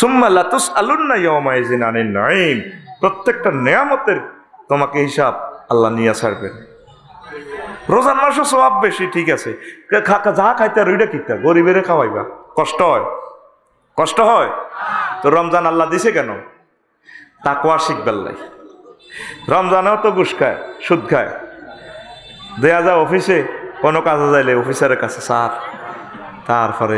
সুম্মা লাতুসআলুন্না ইয়াওমাইযিন আনিন নাঈম, প্রত্যেকটা নেয়ামতের তোমাকে হিসাব আল্লাহ নিয়ে ছাড়বেন। রোজার মাসও সওয়াব বেশি, ঠিক আছে, যা খাইতে আর ওইটা কিতা গরিবের খাওয়াইবা, কষ্ট হয়, কষ্ট হয়। তো রমজান আল্লাহ দিছে কেন? তাকওয়া শিখবার লাই। রমজানেও তো ঘুষ খায়, সুদ খায়, দেয়া যায় অফিসে, কোনো কাজে যাইলে অফিসারের কাছে স্যার, তারপরে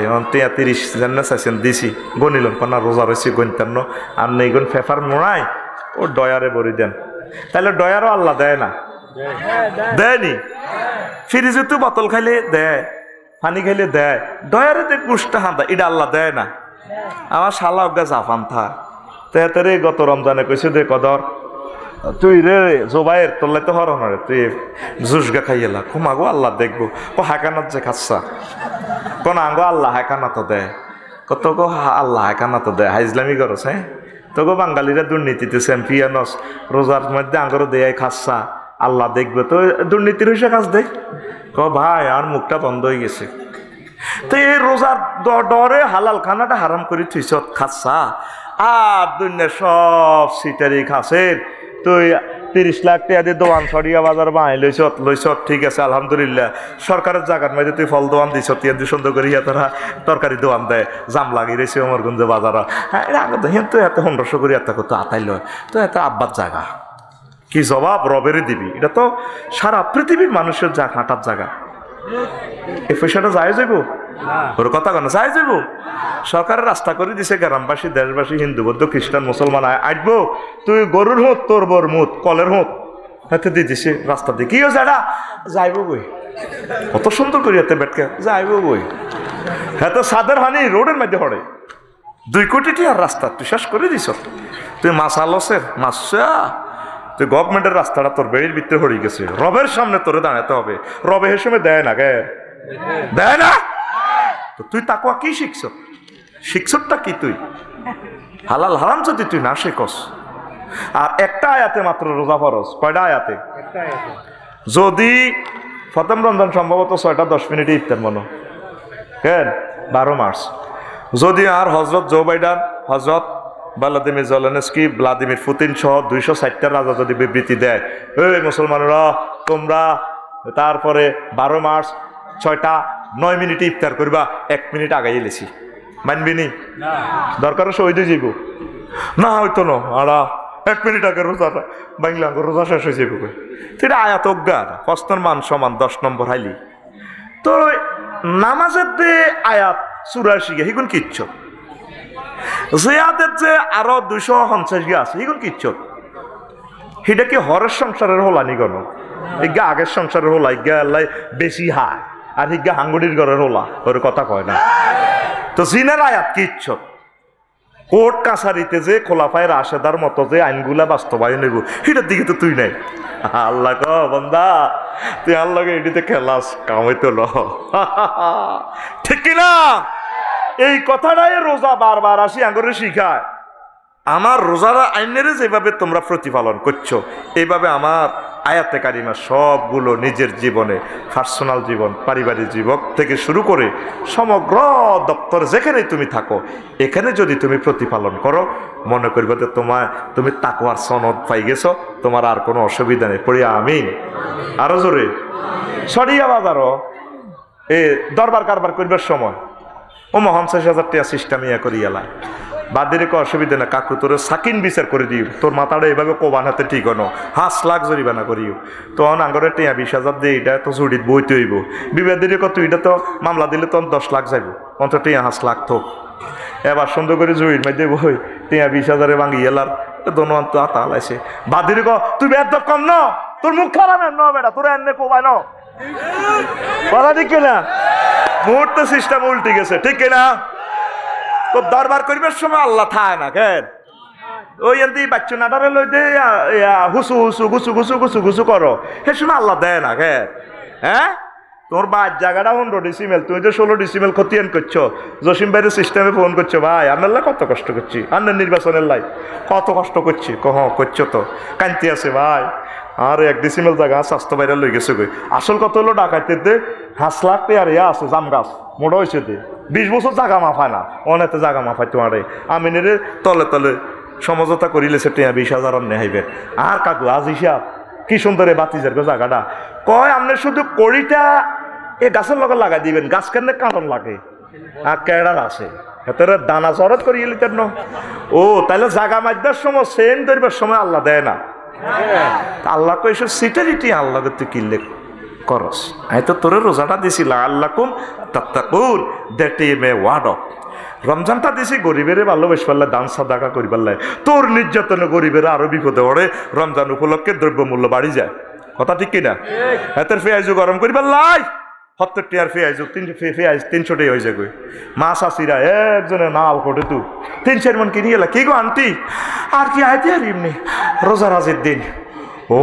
30 জান্না চাইছেন দিছি, গনিলেন কন্যা রোজা রয়েছে গণতান্ন আর নেই গুণ ফেফার মোড়ায় ও ডয়ারে বড়ি দেন, তাহলে ডয়ারও আল্লাহ দেয় না? দেয়নি। ফ্রিজে তো বোতল খাইলে দেয়, পানি খাইলে দেয়, ডয়ারে তে গুষ্টা হাঁদা, এটা আল্লাহ দেয় না? আমার শালা অজ্ঞা জাফান থা তেরে গত রমজানে কইছে দে কদর তুই রে জোবাইয়ের তোল্লাই তো হর রে তুই জুসগা খাইয়েলা খুমাগো আল্লাহ দেখবো ও হাকানাত যে খাচ্ছা কোন আঙ্গো আল্লাহ হাকানা তো দেয়, কত গো আল্লাহ হাকানা তো দেয়, হাইজলামি করস। হ্যাঁ তো গো বাঙালিরা দুর্নীতিতে চ্যাম্পিয়নস, রোজার মধ্যে আঙ্গরও দেয় খাচ্ছা, আল্লাহ দেখবে তো দুর্নীতির হইসে কাজ দেখ। ক ভাই আর মুখটা বন্ধ হয়ে গেছে। তো এই রোজার ডরে হালাল খানাটা হারাম করে থুইছ খাচ্ছা, আর দুনিয়ার সব সিটারি খাসের তুই 30 লাখ টাকা দিয়ে দোয়ান সরিয়া বাজার বাঁই লইছ, ঠিক আছে আলহামদুলিল্লাহ। সরকারের জায়গার মধ্যে তুই ফল দোয়ান দিছ, তিয়ান সুন্দর করিয়া তোরা তরকারি দোয়ান দেয়, জাম লাগি রয়েছে অমরগঞ্জে বাজার। হ্যাঁ এটা আগে দেখেন তো এত 1500 করে এত কত আতাই লয়, তো এত আব্বার জায়গা কি জবাব রবেরে দিবি? এটা তো সারা পৃথিবীর মানুষের যা হাঁটার জায়গা, এই পয়সাটা যায় যাইব ওর কথা কেন যায় যাইব? সরকারের রাস্তা করে দিছে, গ্রামবাসী দেশবাসী হিন্দু বৌদ্ধ খ্রিস্টান মুসলমান আসবো, তুই গরুর হোত তোর বর মুত কলের হোত হাতে দিয়ে দিছে রাস্তা দিয়ে, কি হয়েছে এটা যাইব বই, কত সুন্দর করি হাতে বেটকে যাইব বই, হ্যাঁ তো সাদের হানি রোডের মধ্যে হড়ে 2 কোটি টিয়ার রাস্তা তুই শেষ করে দিছ। তুই মাছ আলসের মাসা তুই গভর্নমেন্টের রাস্তাটা তোর বেড়ির ভিতরে হয়ে গেছে, রবের সামনে তোরে দাঁড়াতে হবে, রবে এর সময় দেয় না গে, দেয় না? তো তুই তাকওয়া কি শিখছ? শিখছটা কি তুই? হালাল হারাম যদি তুই না শিখস। আর একটা আয়াতে মাত্র রোজা ফরজ, কয়টা আয়াতে? যদি প্রথম রমজান সম্ভবত 6টা 10 মিনিটে ইফতার মনো, কেন 12 মার্চ। যদি আর হজরত জো বাইডেন, হজরত ভ্লাদিমির জেলেনস্কি, ভ্লাদিমির পুতিন সহ 260টা রাজা যদি বিবৃতি দেয়, এই মুসলমানরা তোমরা তারপরে 12 মার্চ 6টা 9 মিনিটে ইফতার করবা, 1 মিনিট আগে এলেছি, মানবি নি? দরকার শহীদ যাইব না, হইতো না আড়া 1 মিনিট আগে রোজাটা বাংলা রোজা শেষ হয়ে যাইব। সেটা আয়াত অজ্ঞান, প্রশ্নের মান সমান 10 নম্বর হাইলি। তো নামাজের যে আয়াত 84 গে হিগুন কিচ্ছু, জিয়াদের যে আরো 250 গে আছে হিগুন কিচ্ছু, সেটা কি হরের সংসারের হোলানি গণ? ইগা আগের সংসারের হোলা, ইগা আল্লাহ বেশি হায়, আর হিগা হাঙ্গুড়ির ঘরের হোলা, ওর কথা কয় না। তো জিনের আয়াত কিচ্ছু, কোর্ট কাছারিতে যে খোলাফায় রাশেদার মতো যে আইনগুলা বাস্তবায়ন হইব সেটার দিকে তো তুই নাই। আল্লাহ ক বন্দা তুই আল্লাহকে এটিতে খেলাস কামাইতো ল, ঠিক কিনা? এই কথাটাই রোজা বারবার আসি আঙ্গরে শিখায়। আমার রোজার আইনের যেভাবে তোমরা প্রতিপালন করছো, এইভাবে আমার আয়াতে কারিমা সবগুলো নিজের জীবনে, পার্সোনাল জীবন, পারিবারিক জীবন থেকে শুরু করে সমগ্র দপ্তর যেখানে তুমি থাকো, এখানে যদি তুমি প্রতিপালন করো, মনে করবে যে তুমি তাকওয়ার সনদ পাই গেছো, তোমার আর কোনো অসুবিধা নেই। পড়িয়া আমিন আরো জোরে। সরিয়া বাজারও এ দরবার কারবার করবার সময় ও 50,000 টাকা সিস্টেম ইয়া করিয়ালা, বাদের কোনো অসুবিধা না, কাকু তোর সাকিন বিচার করে দিও, তোর মাথাটা এইভাবে কোবান হাতে ঠিক হনো, 5 লাখ জরিমানা করিও। তো আঙ্গরে টিয়া 20,000 দিয়ে এটা তো জুড়িত বইতে হইব, বিবাদের কত এটা তো মামলা দিলে তো 10 লাখ যাইব, অন্তত টিয়া 5 লাখ থোক। এবার সুন্দর করে জুড়ির মধ্যে বই টিয়া 20,000 ভাঙি এলার দোনো তো আতা হালাইছে, বাদের তুই বেদ কম ন, তোর মুখ খারাপ ন বেটা, তোর এনে কোবাই ন, কথা ঠিক কিনা? মুহূর্তে সিস্টেম উল্টে গেছে, ঠিক কিনা? তো দরবার করিবার সময় আল্লাহ থায় না কেন? ওই এমনি বাচ্চা নাটারে লই দে হুসু হুসু গুসু গুসু গুসু গুসু করো, সে সময় আল্লাহ দেয় না কেন? হ্যাঁ তোর বাদ জায়গাটা 15 ডিসিমেল, তুমি তো 16 ডিসিমেল খতিয়ান করছো, জসিম ভাইয়ের সিস্টেমে ফোন করছো, ভাই আপনার কত কষ্ট করছি, আপনার নির্বাচনের লাই কত কষ্ট করছি, করছো তো কান্তি আছে ভাই, আর 1 ডিসিমেল জায়গা স্বাস্থ্য বাইরে লই গেছে গই, আসল কত হলো ডাকাইতে দে 5 লাখ টাকা আছে জাম গাছ মোটা হয়েছে 20 বছর জাগা মাফায় না, অনেতে জাগা মাফায় তোমারে আমিনের তলে তলে সমঝোতা করিলেছে টিয়া 20,000 নেহাইবে। আর কাকু আজ হিসাব কি সুন্দর বাতিজার জায়গাটা কয় আপনি শুধু কড়িটা এই গাছের লগে লাগাই দিবেন, গাছ কেন কারণ লাগে আর কেড়ার আছে এতের দানা চরত করিয়ে লিতেন না। ও তাহলে জাগা মারবার সময় সেম ধরবার সময় আল্লাহ দেয় না। আল্লাহ কো এসব সিটারিটি আল্লাহকে তুই কিনলে করস। আমি তো তোর রোজাটা দিছিল আল্লাহ কুম তাত্তাকুন that is may word of. রমজানটা দিছি গরিবের ভালোবেস পারলে দান সাদাকা করি পারলে তোর নির্যাতনে গরিবের আরো বিপদে পড়ে। রমজান উপলক্ষে দ্রব্যমূল্য বাড়ি যায়, কথা ঠিক কিনা? এতের পেঁয়াজও গরম করি পারলাই 70 টাকার পেঁয়াজ, পেঁয়াজ 300 টাকা হয়ে যাবে। মা শাশিরা একজনে নাল কোটে তু 3-4 মন কিনে গেলা। কি গো আন্টি আর কি আইতে আর এমনি রোজা রাজের দিন? ও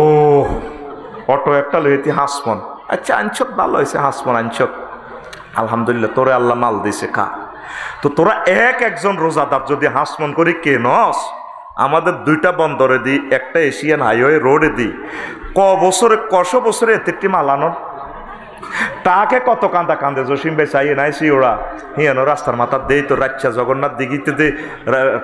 অটো একটা লইতি হাঁসমন। আচ্ছা আনছক ভালো হয়েছে, হাঁসমন আনছক আলহামদুলিল্লাহ, তোরে আল্লাহ মাল দিছে খা। তো তোরা একজন রোজাদার যদি হাঁসমন করি কেনস, আমাদের 2টা বন্দরে দিই, একটা এশিয়ান হাইওয়ে রোডে দিই, কশো বছরে এতে মালানোর তাকে কত কান্দা কান্দে জসিম ভাই চাইয়ে নাইছি ওরা হিয়ানো রাস্তার মাথা দেই তো রাচ্চা জগন্নাথ দিঘিতে দে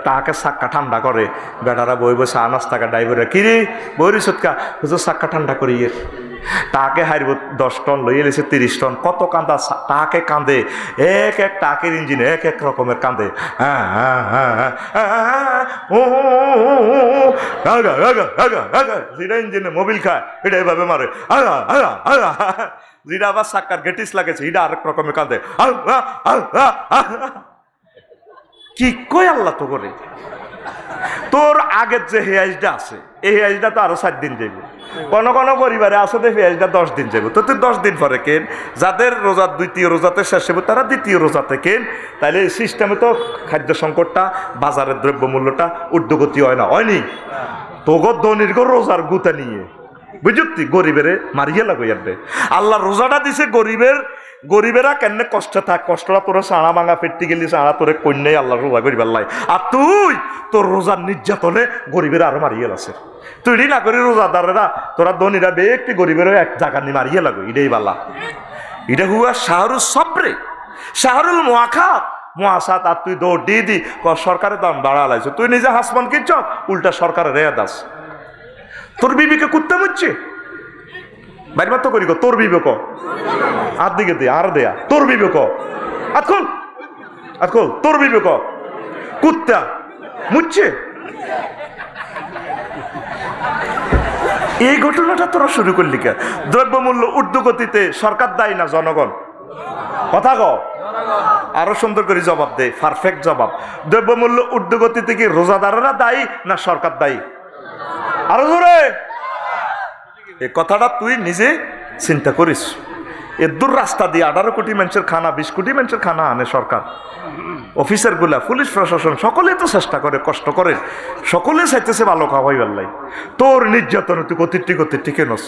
তাকে সাক্কা ঠান্ডা করে বেটারা বই বসে আনাস টাকা ড্রাইভাররা কিরে বইরি সৎকা হুজুর সাক্কা ঠান্ডা করিয়ে তাকে হারব 10 টন লইয়ে এলেছে 30 টন। কত কান্দা তাকে কান্দে, এক টাকের ইঞ্জিনে এক রকমের কান্দে। যেটা ইঞ্জিনে মোবিল খায় এটা এভাবে মারে, যেটা আবার সাক্কার গেটিস লাগেছে এটা আরেক রকমের কান্দে। কি কই আল্লাহ তো করে তোর আগের যে হেয়াজটা আছে এই হেয়াজটা তো আরো 7 দিন যাইব। কোন কোন পরিবারে আছে যে হেয়াজটা 10 দিন যাইব। তো তুই 10 দিন পরে কেন, যাদের রোজা 2য় রোজাতে শেষ হবে তারা 2য় রোজাতে কেন। তাইলে এই সিস্টেমে তো খাদ্য সংকটটা, বাজারের দ্রব্যমূল্যটা ঊর্ধ্বগতি হয় না, হয়নি? তোগর ধনির গো রোজার গুতা নিয়ে বুঝতি গরিবের মারিয়ে লাগো ইয়ারে। আল্লাহ রোজাটা দিছে গরিবেরা কেন কষ্ট থাক, কষ্টটা তোরা সাড়া ভাঙা পেটটি গেলি সাড়া তোরে কন্যাই আল্লাহ রোজা করিবার লাই। আর তুই তোর রোজার নির্যাতনে গরিবের আরো মারিয়ে আছে। তুই না করি রোজাদারেরা তোরা ধনীরা ব্যক্তি গরিবের এক জায়গা নিয়ে মারিয়ে লাগো, এটাই বালা। এটা হুয়া শাহরুল সবরে শাহরুল মোয়াখাত মহাসাত। আর তুই দৌড় দিয়ে দি সরকারের দাম বাড়া লাইছ, তুই নিজে হাসমান কিনছ উল্টা সরকারের রেয়া দাস। তোর বিবিকে কুত্তে মুচ্ছে বাইর তো করি তোর বিবেক আর দিকে দে আর দেয়া তোর বিবেক আতখল আতখল তোর বিবেক কুত্তা মুচ্ছে। এই ঘটনাটা তোরা শুরু করলি কে? দ্রব্যমূল্য ঊর্ধ্বগতিতে সরকার দায়ী না জনগণ? কথা কও, আরো সুন্দর করে জবাব দে, পারফেক্ট জবাব। দ্রব্যমূল্য ঊর্ধ্বগতিতে কি রোজাদারেরা দায়ী না সরকার দায়ী? আরো জোরে এই কথাটা তুই নিজে চিন্তা করিস। এর দূর রাস্তা দিয়ে 18 কোটি মানুষের খানা, 20 কোটি মানুষের খানা আনে সরকার। অফিসার গুলা, পুলিশ প্রশাসন সকলে তো চেষ্টা করে, কষ্ট করে, সকলে চাইতেছে ভালো খাওয়াই পারলাই। তোর নির্যাতন তুই কতিটি কেনস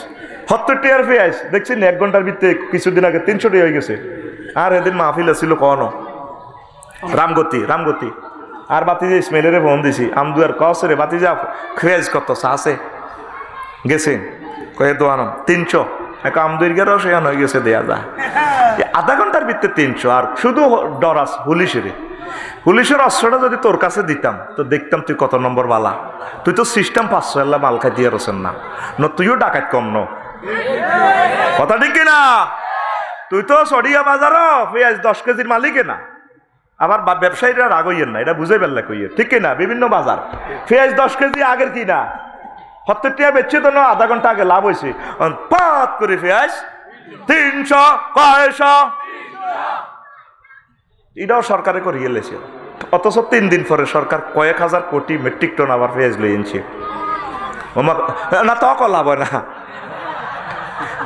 70 টাকার পেঁয়াজ দেখছি 1 ঘন্টার ভিতরে কিছুদিন আগে 300 টাকা হয়ে গেছে। আর এদিন মাহফিল ছিল কখনো রামগতি আর বাতিজা ইসমাইলের ফোন দিছি আমদুয়ার কসে রে বাতিজা পেঁয়াজ কত আছে গেছে কয়ে দোয়ানো 300 এক আমদুর গেরও সেখানে হয়ে গেছে দেয়া যায় আধা ঘন্টার ভিতরে 300। আর শুধু ডরাস পুলিশের অস্ত্রটা যদি তোর কাছে দিতাম তো দেখতাম তুই কত নম্বর বালা। তুই তো সিস্টেম 500 এল্লা মাল খাই দিয়ে রসেন না, তুইও ডাকাত কম ন, কথা ঠিক কিনা? তুই তো সরিয়া বাজার পেঁয়াজ 10 কেজির মালিকে না, আবার ব্যবসায়ীরা রাগ হইয়েন না, এটা বুঝে পেলে কইয়ে ঠিক কিনা? বিভিন্ন বাজার পেঁয়াজ 10 কেজি আগের কিনা 70 টাকা বেচছে তো না, আধা ঘন্টা আগে লাভ হয়েছে পাত করে পেঁয়াজ 300 500 এটাও সরকারে করিয়ে লেছে। অথচ 3 দিন পরে সরকার কয়েক হাজার কোটি মেট্রিক টন আবার পেঁয়াজ লই এনেছে। না তো লাভ হয় না।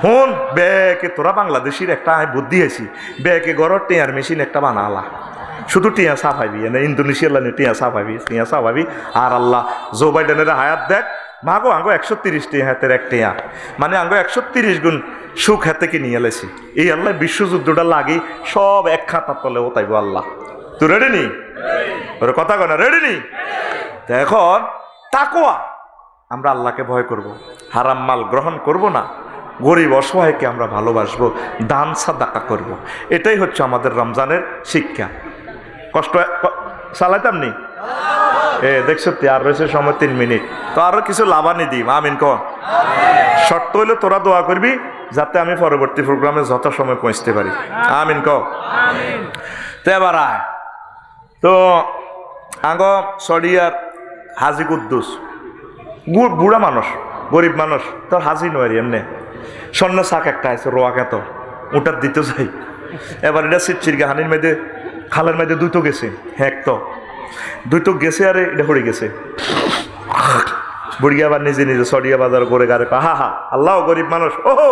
হুন ব্যাকে তোরা বাংলাদেশের একটা বুদ্ধি হয়েছি, ব্যাকে গড় টিয়ার মেশিন একটা বানালা, শুধু টিয়া সাফাইবি না ইন্দোনেশিয়ার লাইনে টিয়া সাফাইবি। আর আল্লাহ জো বাইডেনের হায়াত দেখ মাগো আঙ্গো 130 টিয়া হাতের এক টিয়া, মানে আঙ্গো 130 গুণ সুখ হাতে কি নিয়ে এলেছি। এই আল্লাহ বিশ্বযুদ্ধটা লাগি সব এক খাতার তলে ও তাইব আল্লাহ। তুই রেডি নি? ওর কথা কয় না, রেডি নি? এখন তাকওয়া, আমরা আল্লাহকে ভয় করব, হারাম মাল গ্রহণ করব না, গরিব অসহায়কে আমরা ভালোবাসবো, দান সাদাকা করব। এটাই হচ্ছে আমাদের রমজানের শিক্ষা। কষ্ট চালাইতাম নি দেখছো আর রয়েছে সময় 3 মিনিট, তো আরো কিছু লাভানি দিই। আমিন ক। শর্ত হইলে তোরা দোয়া করবি যাতে আমি পরবর্তী প্রোগ্রামে যত সময় পৌঁছতে পারি। আমিন ক। তো এবার আয়, তো আগ সরিয়ার হাজি কুদ্দুস বুড়া মানুষ, গরিব মানুষ, তোর হাজি নয় এমনি স্বর্ণ শাক একটা আছে রোয়া কেত ওটার দিতে যাই। এবার এটা সিটচির গাহানির মেয়েদের খালের মেয়েদে দুটো গেছে, হ্যাঁ তো দুটো গেছে, আরে এটা হয়ে গেছে। বুড়ি আবার নিজে নিজে সরিয়া বাজার করে গারে হা হা আল্লাহ গরিব মানুষ ওহো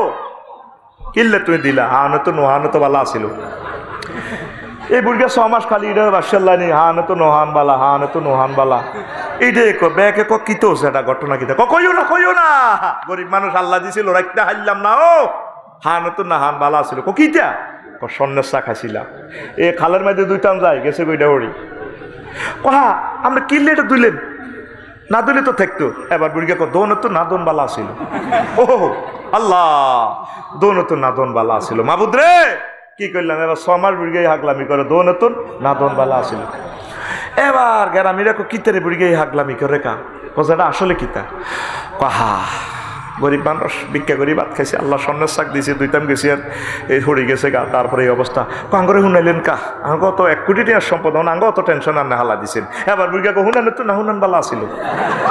কিনলে তুমি দিলা, হানো তো বালা আসিল। এই বুড়িয়া 6 মাস খালি এটা বাসাল্লাহ নি হানো তো নোহান বালা এইটাই ব্যাকে কি তো সেটা ঘটনা কিতা কইও না গরিব মানুষ আল্লাহ দিছিল রাখতে হারলাম না, ও হানো তো নাহান বালা আসিল কিটা স্বর্ণের চা খাইছিলাম। এ খালের মধ্যে দুইটাম যায় গেছে কইটা হরি কহা আমরা কিনলে এটা দুইলেন না দিলে তো থাকতো। এবার বুড়িকে দোনো তো নাদন বালা আসিল। ও আল্লাহ দোনো তো নাদন বালা আসিল। মাবুদ রে কি করলাম, এবার 6 মাস বুড়িকে হাগলামি করে দো নতুন নাদন বালা আসিল। এবার গ্রামীরা কিতারে বুড়িকে হাগলামি করে কা কথাটা আসলে কিতা কাহা গরিব মানুষ ভিক্ষা করি ভাত খাইছে, আল্লাহ স্বর্ণের শাক দিয়েছে, দুইটাম গেছি আর এই হরে গেছে গা। তারপরে এই অবস্থা আঙ্গরে শুনাইলেন কা আঙ্গ তো 1 কোটি টাকার সম্পদ আঙ্গ অত টেনশন আর না হালা দিছেন। এবার বুড়িকে হুনানে তো না হুনান বালা আসিল,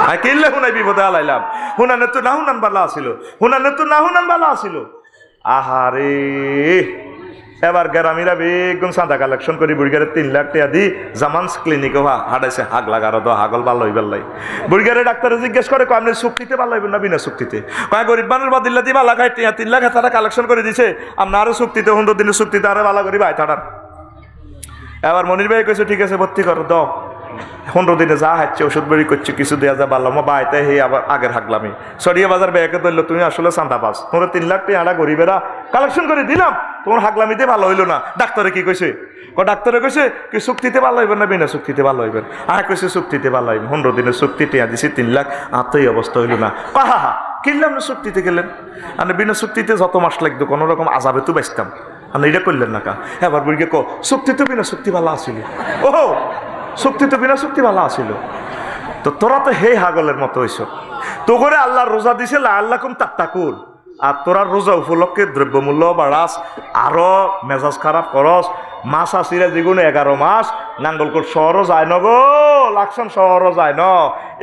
আর কিনলে হুনাই বিপদে হালাইলাম। হুনানে তো না হুনান বালা আসিল, হুনানে তো না হুনান বালা আসিল। আহারে এবার গ্রামীরা বেগুন চাঁদা কালেকশন করি বুড়িগারে 3 লাখ টাকা দি জামানস ক্লিনিকে হাডাইছে হাগ লাগারো তো হাগল ভালো হইবার লাই। বুড়িগারে ডাক্তারে জিজ্ঞেস করে আপনি চুক্তিতে ভালো হইবেন না বিনা চুক্তিতে? কয় গরিব মানুষ বাদিল্লা দিয়ে ভালো খায় 3 লাখ তারা কালেকশন করে দিছে, আপনার আরো চুক্তিতে 15 দিনের চুক্তিতে আরো ভালো করি ভাই তাড়ার। এবার মনির ভাই কইছে ঠিক আছে ভর্তি করো দাও। 15 দিনে যা হাচ্ছে ওষুধ বেরি করছে কিছু দেওয়া যা বাল্লাম বাইতে হে আবার আগের হাগলামি সরিয়া বাজার ব্যাগে ধরলো তুমি আসলে চান্দা পাস, তোমরা 3 লাখ টাকা গরিবেরা কালেকশন করে দিলাম, তোমার হাগলামিতে ভালো হইলো না। ডাক্তারে কি কইছে? ডাক্তারে কইছে কি চুক্তিতে ভালো হইবেন না বিনা চুক্তিতে ভালো হইবেন? কইছে চুক্তিতে ভালো হইবেন। 15 দিনের চুক্তি টেয়া দিছি 3 লাখ, এই অবস্থা হইলো না। হা হা কিনলাম না চুক্তিতে গেলেন, আর বিনা চুক্তিতে যত মাস লাগতো কোনো রকম আজাবে তো বাঁচতাম, আর এটা করলেন না কা। এবার বুড়িকে চুক্তি তো বিনা চুক্তি ভালো আসিল, ও চুক্তি তো বিনা চুক্তি ভালো আসিল। তো তোরা তো হে হাগলের মতো হইছ, তো করে আল্লাহ রোজা দিছে আল্লাহ কুম তাত্তাকুন, আর তোরা রোজা উপলক্ষে দ্রব্যমূল্য বাড়াস, আরো মেজাজ খারাপ করস। মাছ আসিরা যেগুলো 11 মাস নাঙ্গলকোট শহরও যায় ন গো, লাকসাম শহরও যায় ন।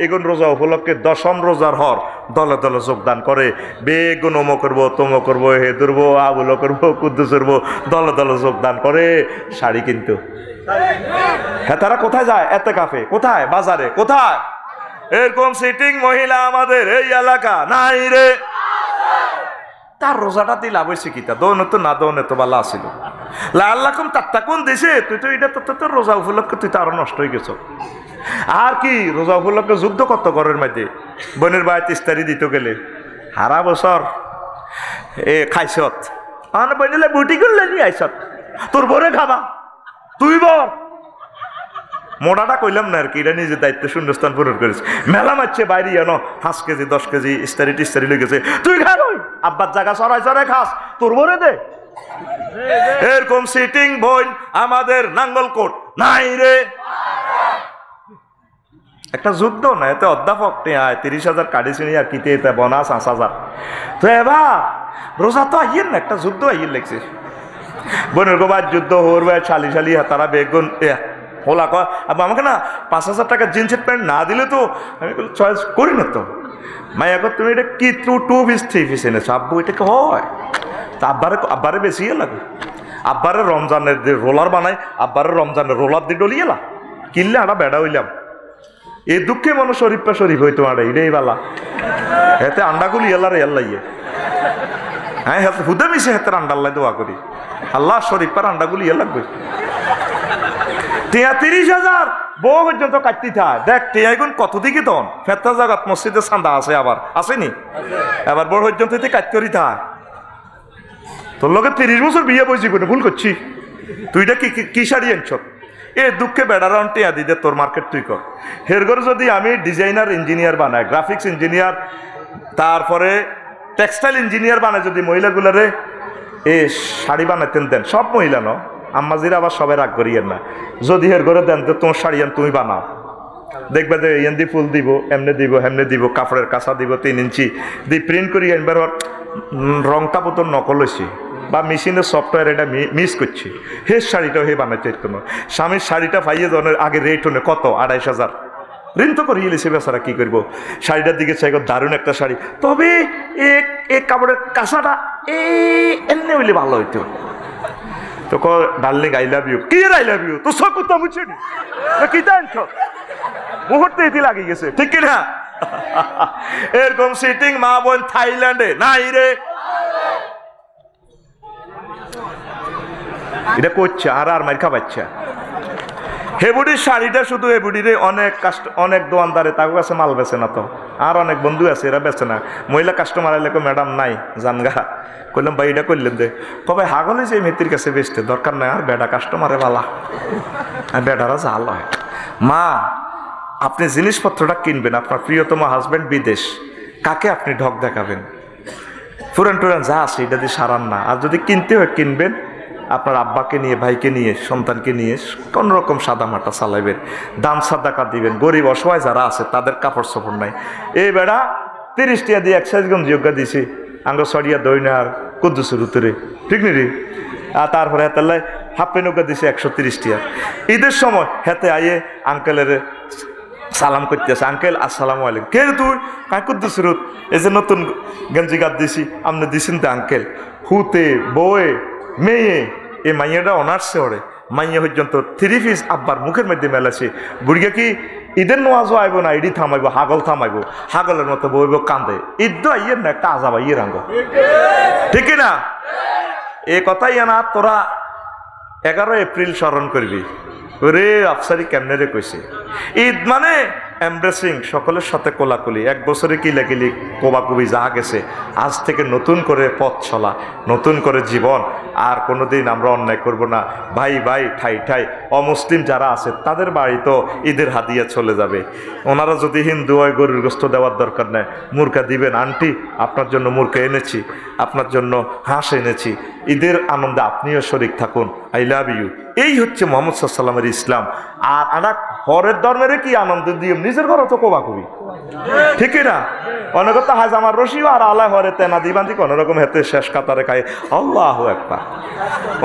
এগুন রোজা উপলক্ষে 10ম রোজার হর দলে দলে যোগদান করে, বেগুন অমো করবো তমো করবো হে ধরবো আবুলো করবো কুদ্দুস করবো, দলে দলে যোগদান করে শাড়ি কিন্তু। হ্যাঁ তারা কোথায় যায়? এতে কাফে কোথায়? বাজারে কোথায়? এরকম সিটিং মহিলা আমাদের এই এলাকা নাই রে। তার রোজাটা দিয়ে লাভ হয়েছে কিতা? দৌনে তো না দৌনে তো বালা আসিল। আল্লাহ কম তাত্তাকুন দিছে, তুই তো এটা তো রোজা উপলক্ষে তুই তো আরো নষ্ট হয়ে গেছ। আর কি রোজা উপলক্ষে যুদ্ধ কত ঘরের মধ্যে বোনের বাড়িতে ইস্তারি দিতে গেলে হারা বছর খাইছত বইলে বুটি করলে নি আইসত তোর বরে খাবা তুই বর মোটাটা কইলাম না আর কি, এটা নিজের দায়িত্ব শূন্যস্থান পূরণ করেছে। মেলা মারছে বাইরে এনো 5 কেজি 10 কেজি ইস্তারি টিস্তারি লেগেছে, তুই খা ওই আব্বার জায়গা সরাই সরাই খাস, তোর বরে দে। এরকম সিটিং বই আমাদের নাঙ্গলকোট নাই রে। একটা যুদ্ধ না এতে অধ্যাপক 30,000 কাটিছি আর কিতে এতে বোনাস 5,000। তো এবার রোজা তো আইয়ের না, একটা যুদ্ধ আইয়ের লেগছে। বোনের গোবার যুদ্ধ হরবে শালি শালি তারা বেগুন হোলা কয় আমাকে না 5,000 টাকা জিন্সের প্যান্ট না দিলে তো আমি চয়েস করি না। তো মাইয়া কর তুমি এটা কি 2 পিস 3 পিস এনেছো আব্বু, এটা কি হয়? তা আব্বারে বেশি লাগে। আব্বারে রমজানের যে রোলার বানায়, আব্বারে রমজানের রোলার দিয়ে ডলিয়ে এলা কিনলে আমরা বেড়া হইলাম। এই দুঃখে মানুষ শরীফ শরীফ হইতো আরে এটাই বালা। হেতে আন্ডাগুলি এলারে এল্লাইয়ে হ্যাঁ হাতে হুদে মিশে হাতের আন্ডাল্লাই দোয়া করি আল্লাহ শরীফার আন্ডাগুলি এ লাগবে। 33,000 বউ পর্যন্ত কাটতে থাক দেখ টিয়াগুন কত দিকে তন ফেরতা জাগাত মসজিদে চান্দা আছে আবার আসেনি, এবার বড় পর্যন্ত কাট করি থাক। তোর লগে 30 বছর বিয়ে বইছি কোনো ভুল করছি, তুইটা কি শাড়ি আনছ? এ দুঃখে বেড়ারাউন টিয়া দিদে তোর মার্কেট তুই কর। হের ঘরে যদি আমি ডিজাইনার ইঞ্জিনিয়ার বানাই, গ্রাফিক্স ইঞ্জিনিয়ার, তারপরে টেক্সটাইল ইঞ্জিনিয়ার বানায় যদি মহিলাগুলারে এ শাড়ি বানাইতেন দেন, সব মহিলা ন আম্মাজিরা আবার সবাই রাগ করিয়েন না, যদি এর ঘরে দেন তো তোমার শাড়ি তুমি বানাও, দেখবে যে এমনি ফুল দিব, এমনি দিব, হেমনে দিব, কাপড়ের কাঁচা দিব 3 ইঞ্চি দিয়ে প্রিন্ট করি এনবার রংটা বোতল নকল হয়েছে বা মেশিনের সফটওয়্যার এটা মিস করছে, হে শাড়িটাও হে বানাইতে কোনো স্বামীর শাড়িটা পাইয়ে ধরনের আগে রেট হনে কত 2,500 ঋণ তো করিয়ে লিছে বেচারা, কী করবো। শাড়িটার দিকে চাই দারুণ একটা শাড়ি, তবে এ কাপড়ের কাঁচাটা এমনি হইলে ভালো হইতো। তো ডার্লিং আই লাভ ইউ, কি আই লাভ ইউ তো সব কথা বুঝছি কি জানছ মুহূর্তে এটি লাগিয়ে গেছে, ঠিক কিনা? এরকম সিটিং মা বোন থাইল্যান্ডে নাই রে, এটা করছে আর মার খাবাচ্ছা। হেবুডির শাড়িটা শুধু হেবুডিরে অনেক দোয়ানদারে তার কাছে মাল বেছে না, তো আর অনেক বন্ধু আছে এরা বেছে না। মহিলা কাস্টমার আইলে ম্যাডাম নাই জানগা, কইলাম ভাই এটা করলেন দে, কবে হাগলে যে মেয়েটির কাছে বেচতে দরকার নাই, আর বেডা কাস্টমারে বালা, বেডারা জাল হয়। মা আপনি জিনিসপত্রটা কিনবেন, আপনার প্রিয়তম হাজব্যান্ড বিদেশ, কাকে আপনি ঢক দেখাবেন? ফুরান টুরান যা আছে এটা দিয়ে সারান না, আর যদি কিনতে হয় কিনবেন আপনার আব্বাকে নিয়ে, ভাইকে নিয়ে, সন্তানকে নিয়ে কোনোরকম সাদা মাটা চালাইবেন, দান সাদাকা দিবেন। গরিব অসহায় যারা আছে তাদের কাপড় চোপড় নাই, এই বেড়া 30 টাকা দিয়ে এক্সাইজ গঞ্জ যোগ্য দিছি আঙ্গ সরিয়া দইনার কুদ্দুসের উত্তরে, ঠিক নি রে? আর তারপরে হাতে হাফ পেনৌকা দিছে 130 টাকা। ঈদের সময় হাতে আইয়ে আঙ্কেলের সালাম করতেছে, আঙ্কেল আসসালামু আলাইকুম, কে তুই? কাই কুদ্দুসের, এই যে নতুন গেঞ্জি গাছ দিছি আপনি দিছেন তো আঙ্কেল। হুতে বয়ে মেয়ে এ মাইয়াটা অনার্সে ওরে, মাইয়া পর্যন্ত 3 পিস আব্বার মুখের মধ্যে মেলাছে। বুড়িয়া কি ঈদের নোয়াজও আইব না, ইডি থামাইব, হাগল থামাইব, হাগলের মতো বইব কান্দে। ঈদ তো আইয়ের না, একটা আজাব আইয়ের আঙ্গ, ঠিক না? এ কথাই না তোরা 11 এপ্রিল স্মরণ করবি, ওরে আফসারি কেমনে রে কইছে। ঈদ মানে এমব্রেসিং, সকলের সাথে কোলাকুলি, 1 বছরে কিলাকিলি কোবাকুবি যা গেছে, আজ থেকে নতুন করে পথ চলা, নতুন করে জীবন, আর কোনোদিন আমরা অন্যায় করব না। ভাই ভাই ঠাই ঠাই অমুসলিম যারা আছে তাদের বাড়ি তো ঈদের হাদিয়া চলে যাবে, ওনারা যদি হিন্দু হয় গরুর গোস্ত দেওয়ার দরকার নেই, মুরগা দিবেন, আন্টি আপনার জন্য মুরগা এনেছি, আপনার জন্য হাঁস এনেছি, ঈদের আনন্দে আপনিও শরিক থাকুন, আই লাভ ইউ। এই হচ্ছে মোহাম্মদ সাল্লাল্লাহু আলাইহি ওয়াসাল্লামের ইসলাম। আর আমরা হরের ধর্মের কি আনন্দ দিয়ে নিজের ঘর তো কোবাকুবি, ঠিক না? অনেক তো হাজ আমার রশিও আর আল্লাহ হরে তেনা দিবান্তি কোন রকম হেতে শেষ কাতারে খায় আল্লাহু আকবার।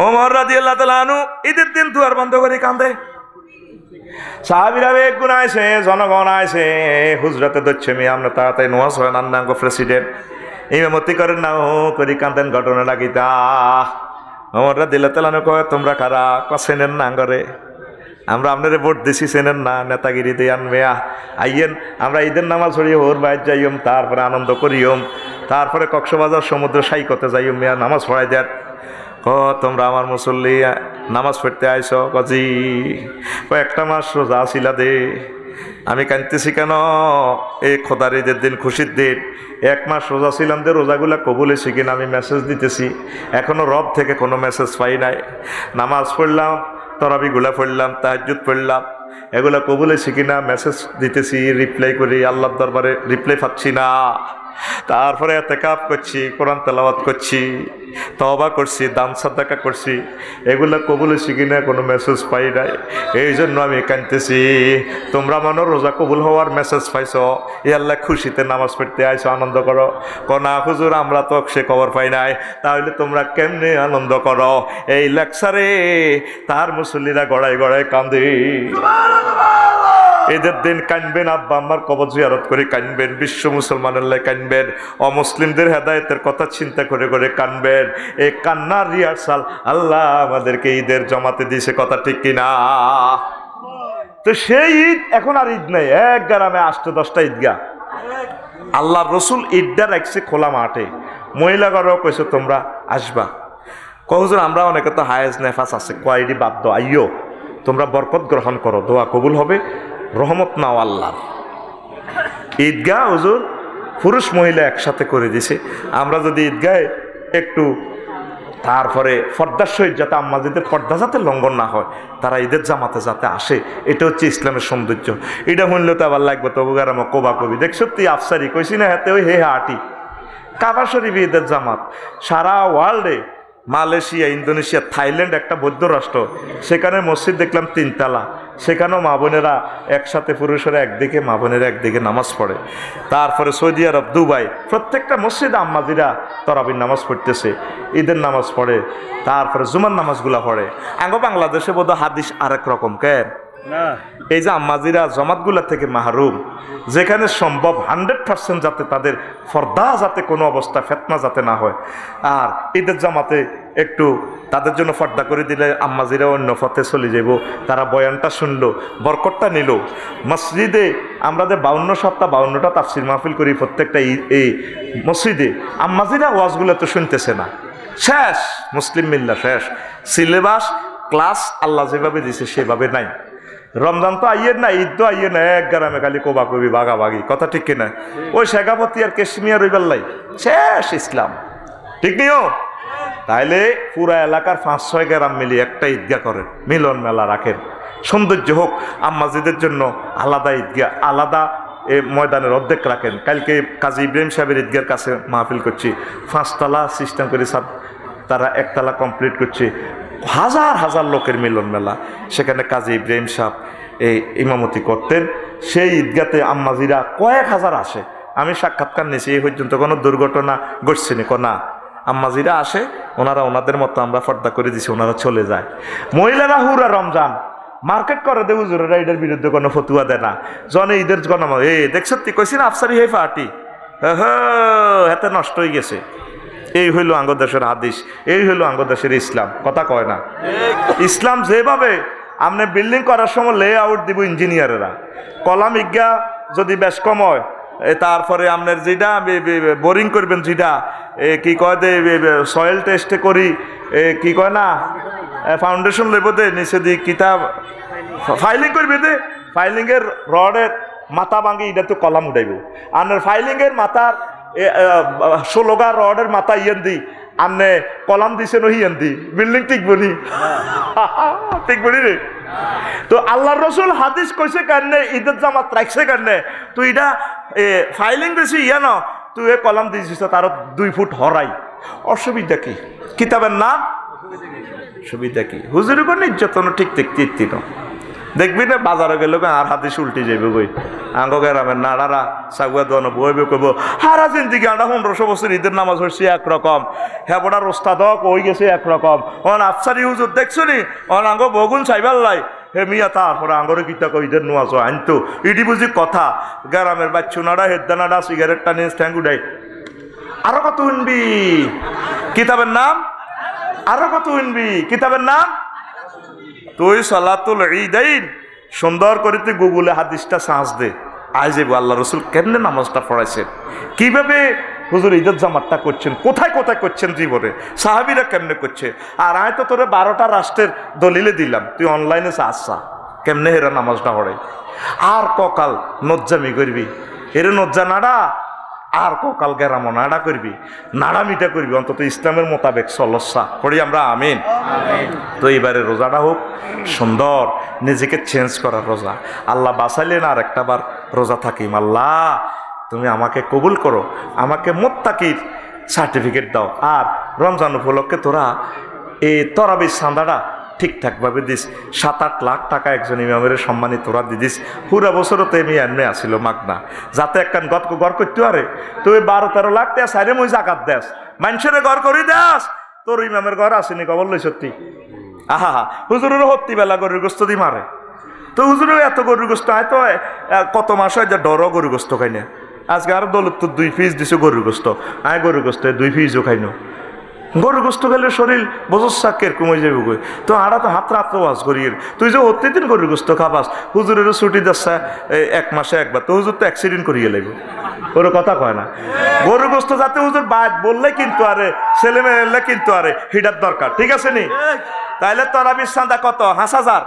ওমর রাদিয়াল্লাহু তাআলা আনহু ঈদের দিন দুয়ার বন্ধ করে কান্দে, সাহাবীরা বেগ গুনাইছে, জনগণ আইছে, হুজরাতে দচ্ছে মি আমরা তাড়াতাড়ি নামাজ হয় নান্নাঙ্গ প্রেসিডেন্ট ইমামতি করেন না, ও করি কান্দেন ঘটনা লাগিতা। ওমর রাদিয়াল্লাহু তাআলা আনহু কয় তোমরা কারা? চেনেন না আঙ্গরে, আমরা আপনারে ভোট দিছি, চেনেন না, নেতাগিরি দিয়ে আনবে আইয়েন, আমরা ঈদের নামাজ পড়িয়ে ওর বাইর যাইম, তারপরে আনন্দ করিম, তারপরে কক্সবাজার সমুদ্র সাইকতে যাইম, মেয়া নামাজ পড়াই দেন। তোমরা আমার মুসল্লি নামাজ পড়তে আইস? কজি কয়েকটা মাস রোজা আসিলা দে। আমি কাঁদতেছি কেন? এই খোদার ঈদের দিন, খুশির দিন, 1 মাস রোজা ছিলাম, যে রোজাগুলা কবুল হয়েছে কিনা আমি মেসেজ দিতেছি, এখনো রব থেকে কোনো মেসেজ পাই নাই। নামাজ পড়লাম, তরাবিগুলা পড়লাম, তাহাজ্জুদ পড়লাম, এগুলা কবুল হয়েছে কিনা মেসেজ দিতেছি, রিপ্লাই করি, আল্লাহর দরবারে রিপ্লাই পাচ্ছি না। তারপরে ইতিকাফ করছি, কোরআন তেলাওয়াত করছি, তওবা করছি, দান সাদাকা করছি, এগুলা কবুল হয়েছে কিনা কোনো মেসেজ পাই নাই। এই জন্য আমি কাঁদতেছি। তোমরা মনে রোজা কবুল হওয়ার মেসেজ পাইছ, এ আল্লাহ খুশিতে নামাজ পড়তে আইছো, আনন্দ করো। না হুজুর আমরা তো সে খবর পাই নাই। তাহলে তোমরা কেমনে আনন্দ করো? এই লেকচারে তার মুসল্লিরা গড়াই গড়াই কান্দে। ঈদের দিন কানবেন, আব্বা আম্মার কবর জিয়ারত করে কানবেন, বিশ্ব মুসলমানের লাই কানবেন, অমুসলিমদের হেদায়েতের কথা চিন্তা করে করে কানবেন। এই কান্নার রিহার্সাল আল্লাহ আমাদেরকে ঈদের জমাতে দিয়েছে, কথা ঠিক কিনা? তো সেই ঈদ এখন আর ঈদ নেই, 1 গ্রামে 8-10টা ঈদগাহ। আল্লাহর রসুল ঈদটা রাখছে খোলা মাঠে, মহিলাগণও কইছে তোমরা আসবা। হুজুর আমরা অনেকে তো হায়েজ নেফাস আছে, কয়েডি বাদ আইও, তোমরা বরকত গ্রহণ করো, দোয়া কবুল হবে, রহমত নাও আল্লাহ। ঈদগাহ হুজুর পুরুষ মহিলা একসাথে করে দিছে। আমরা যদি ঈদগাহে একটু তারপরে পর্দার সহিত, যাতে আম্মাজিদের পর্দা যাতে লঙ্ঘন না হয়, তারা ঈদের জামাতে যাতে আসে, এটা হচ্ছে ইসলামের সৌন্দর্য। এটা শুনলে তো আবার লাগবে তবু গারাম কোবা কবি, দেখছো তুই আফসারি কইছি না হাতে ওই হে আটি কাবা শরীফ ঈদের জামাত সারা ওয়ার্ল্ডে, মালয়েশিয়া, ইন্দোনেশিয়া, থাইল্যান্ড একটা বৌদ্ধ রাষ্ট্র, সেখানে মসজিদ দেখলাম 3 তলা, সেখানেও মা বোনেরা একসাথে, পুরুষেরা একদিকে, মা বোনেরা একদিকে নামাজ পড়ে। তারপরে সৌদি আরব, দুবাই, প্রত্যেকটা মসজিদে আম্মাজিরা তরাবির নামাজ পড়তেছে, ঈদের নামাজ পড়ে, তারপরে জুমার নামাজগুলা পড়ে। আঙ্গো বাংলাদেশে বোধ হাদিস আরেক রকম কেন, এই যে আম্মাজিরা জমাতগুলা থেকে মাহরুম, যেখানে সম্ভব 100% যাতে তাদের ফর্দা যাতে কোনো অবস্থা ফেতনা যাতে না হয়। আর ঈদের জামাতে একটু তাদের জন্য ফর্দা করে দিলে আম্মাজিরা অন্য পথে চলে যাব, তারা বয়ানটা শুনলো, বরকতটা নিল। মসজিদে আমরা যে 52 সপ্তাহ 52টা তাফসির মাহফিল করি প্রত্যেকটা এই মসজিদে, আম্মাজিরা ওয়াজগুলো তো শুনতেছে না, শেষ, মুসলিম মিল্লা শেষ, সিলেবাস ক্লাস আল্লাহ যেভাবে দিছে সেভাবে নাই। রমজান তো আইয়ের না, ঈদ তো আইয়ে না, এক গ্রামে খালি কোবা কবি বাগাবাগি, কথা ঠিক কিনা? ওই শেখাপতি আর কেশমিয়ার ওই বেল্লাই শেষ ইসলাম, ঠিক নিও। তাইলে পুরা এলাকার 5-6 গ্রাম মিলি একটা ঈদগাহ করেন, মিলন মেলা রাখেন, সৌন্দর্য হোক। আম্মাজিদের জন্য আলাদা ঈদগাহ, আলাদা ময়দানের অর্ধেক রাখেন। কালকে কাজী ইব্রাহিম সাহেবের ঈদগাহের কাছে মাহফিল করছি, 5 তলা সিস্টেম করে তারা 1 তলা কমপ্লিট করছে, হাজার হাজার লোকের মিলন মেলা। সেখানে কাজী ইব্রাহিম সাহেব এই ইমামতি করতেন। সেই ঈদগাতে আম্মাজিরা কয়েক হাজার আসে, আমি সাক্ষাৎকার নিয়েছি, এই পর্যন্ত কোনো দুর্ঘটনা ঘটছে না, কোনা আম্মাজিরা আসে, ওনারা ওনাদের মতো আমরা পর্দা করে দিছি, ওনারা চলে যায়। মহিলারা হুরা রমজান মার্কেট করে দে, হুজুরেরা ঈদের বিরুদ্ধে কোনো ফতুয়া দেয় না, জনে ঈদের গণমা দেখছ তুই কইছি না আফসারি হে পার্টি, হাতে নষ্ট হয়ে গেছে। এই হইল আঙ্গদেশের হাদিস, এই হইল আঙ্গদেশের ইসলাম, কথা কয় না? ইসলাম যেভাবে আপনি বিল্ডিং করার সময় লে আউট দিব ইঞ্জিনিয়ারেরা, কলাম ইজ্ঞা যদি বেশ কম হয়, তারপরে আপনার যেটা বোরিং করবেন, যেটা কি কয় দে সয়েল টেস্টে করি, কি কয় না ফাউন্ডেশন লেব দে, নিচে দি কিতাব ফাইলিং করবে দে, ফাইলিংয়ের রডের মাথা ভাঙি, এটা তো কলাম উঠাইব। আর ফাইলিংয়ের মাথার 16 রডের মাথা ইয়েন দি, আপনি কলাম দিছেন হিয়েন দি, বিল্ডিং ঠিক বলি, ঠিক বলি রে। তো আল্লাহ রসুল হাদিস কইছে কারণে, ঈদের জামাত রাখছে কারণে, তুই এটা ফাইলিং দিছি ইয়ে ন, তুই এ কলাম দিছিস তার 2 ফুট হরাই, অসুবিধা কি? কিতাবের নাম সুবিধা কি? হুজুর কোন নির্যাতন ঠিক দেখতে ন দেখবি না, বাজারে গেলে আর হাদিস উল্টে যাবে বই, আঙ্গ গ্রামের নাড়ারা সাগুয়া দোয়ান বইবে কইব হারা জিন্দিগি আমরা 1500 বছর ঈদের নামাজ হচ্ছে একরকম, হ্যাঁ বড়ার ওস্তাদক হয়ে গেছে একরকম, অন আফসারি হুজুর দেখছো নি, অন আঙ্গ বগুন চাইবার লাই, হে মিয়া তারপরে আঙ্গরে গীতা ঈদের নোয়াজ আনতো, ইডি বুঝি কথা। গ্রামের বাচ্চু নাড়া হেদ্দা নাড়া সিগারেট টানে স্ট্যাঙ্গ উঠাই, আরো কত শুনবি কিতাবের নাম, আরো কত শুনবি কিতাবের নাম। তুই সালাতুল ঈদাইন সুন্দর করে তুই গুগলে হাদিসটা সার্চ দে, আই যাবো আল্লাহ রসুল কেমনে নামাজটা পড়াইছেন, কিভাবে হুজুর ঈদের জামাতটা করছেন, কোথায় কোথায় করছেন জীবনে, সাহাবীরা কেমনে করছে। আর আমি তো তোরে 12টা রাষ্ট্রের দলিলে দিলাম, তুই অনলাইনে আসা কেমনে হেরা নামাজটা পড়ে। আর ককাল নজ্জামি করবি, এরে নজ্জা নাড়া, আর ককাল গেরামো নাড়া করবি, নাড়া মিটা করবি, অন্তত ইসলামের মোতাবেক চলসা করি আমরা, আমিন। তো এইবারে রোজাটা হোক সুন্দর, নিজেকে চেঞ্জ করার রোজা। আল্লাহ বাঁচাইলেন আর একটা বার রোজা থাকিম, আল্লাহ তুমি আমাকে কবুল করো, আমাকে মুত্তাকির সার্টিফিকেট দাও। আর রমজান উপলক্ষে তোরা এই তরাবির চাঁদাটা ঠিকঠাকভাবে দিস, 7-8 লাখ টাকা একজন ইমামের সম্মানিত তোরা দিদিস। পুরা বছরও তো এমনি আসিল মাগনা, যাতে একখান ঘর করতে পারে। তুই 12-13 লাখ টাকা সাইরে মুই জাকাত দেস, মানুষের ঘর করি দেস, তোর ইমামের ঘর আসেনি কবল লই সত্যি। আহা হুজুরেরও হত্তি বেলা গরুর গোস্ত দি মারে, তো হুজুরের এত গরুর গোস্ত হয়তো কত মাস হয় যে ডরও গরুর গোস্ত খাই না। আজকে আর দলত তো 2 পিস দিছো গরুর গোস্ত, আয় গরুর গোস্ত 2 পিসও খাই না। গরুর গোস্ত খেলে শরীর বজসা কেরকম হয়ে যাবে গই, তো আড়া তো হাত রাত্র বাস করি, তুই যে প্রত্যেকদিন গরুর গোস্ত খাবাস, হুজুরেরও ছুটি দিচ্ছে 1 মাসে একবার, তো হুজুর তো অ্যাক্সিডেন্ট করিয়ে লাগবে, ওর কথা কয় না। গরুর গোস্ত যাতে হুজুর বাদ বললে কিন্তু আরে ছেলে মেয়ে কিন্তু আরে হিটার দরকার, ঠিক আছে নি? তাইলে তরাবির চাঁদা কত? 5,000।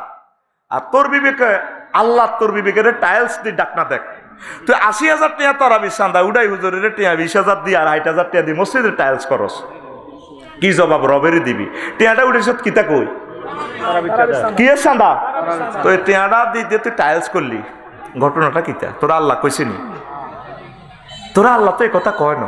আর তোর বিবেকে আল্লাহ তোর বিবেকের টাইলস দিয়ে ডাকনা দেখ, তুই 80,000 টাকা তরাবির চাঁদা উড়াই হুজুরের টাকা 20,000 দিয়ে আর 60,000 টাকা দিয়ে মসজিদের টাইলস করস, কি জবাব রবেরই দিবি? টিয়াটা উঠেছ কিতা কই কি চাঁদা, তো টিয়াটা দিয়ে তুই টাইলস করলি, ঘটনাটা কিতা? তোরা আল্লাহ কইছিনি? তোরা আল্লাহ তো এই কথা কয় না,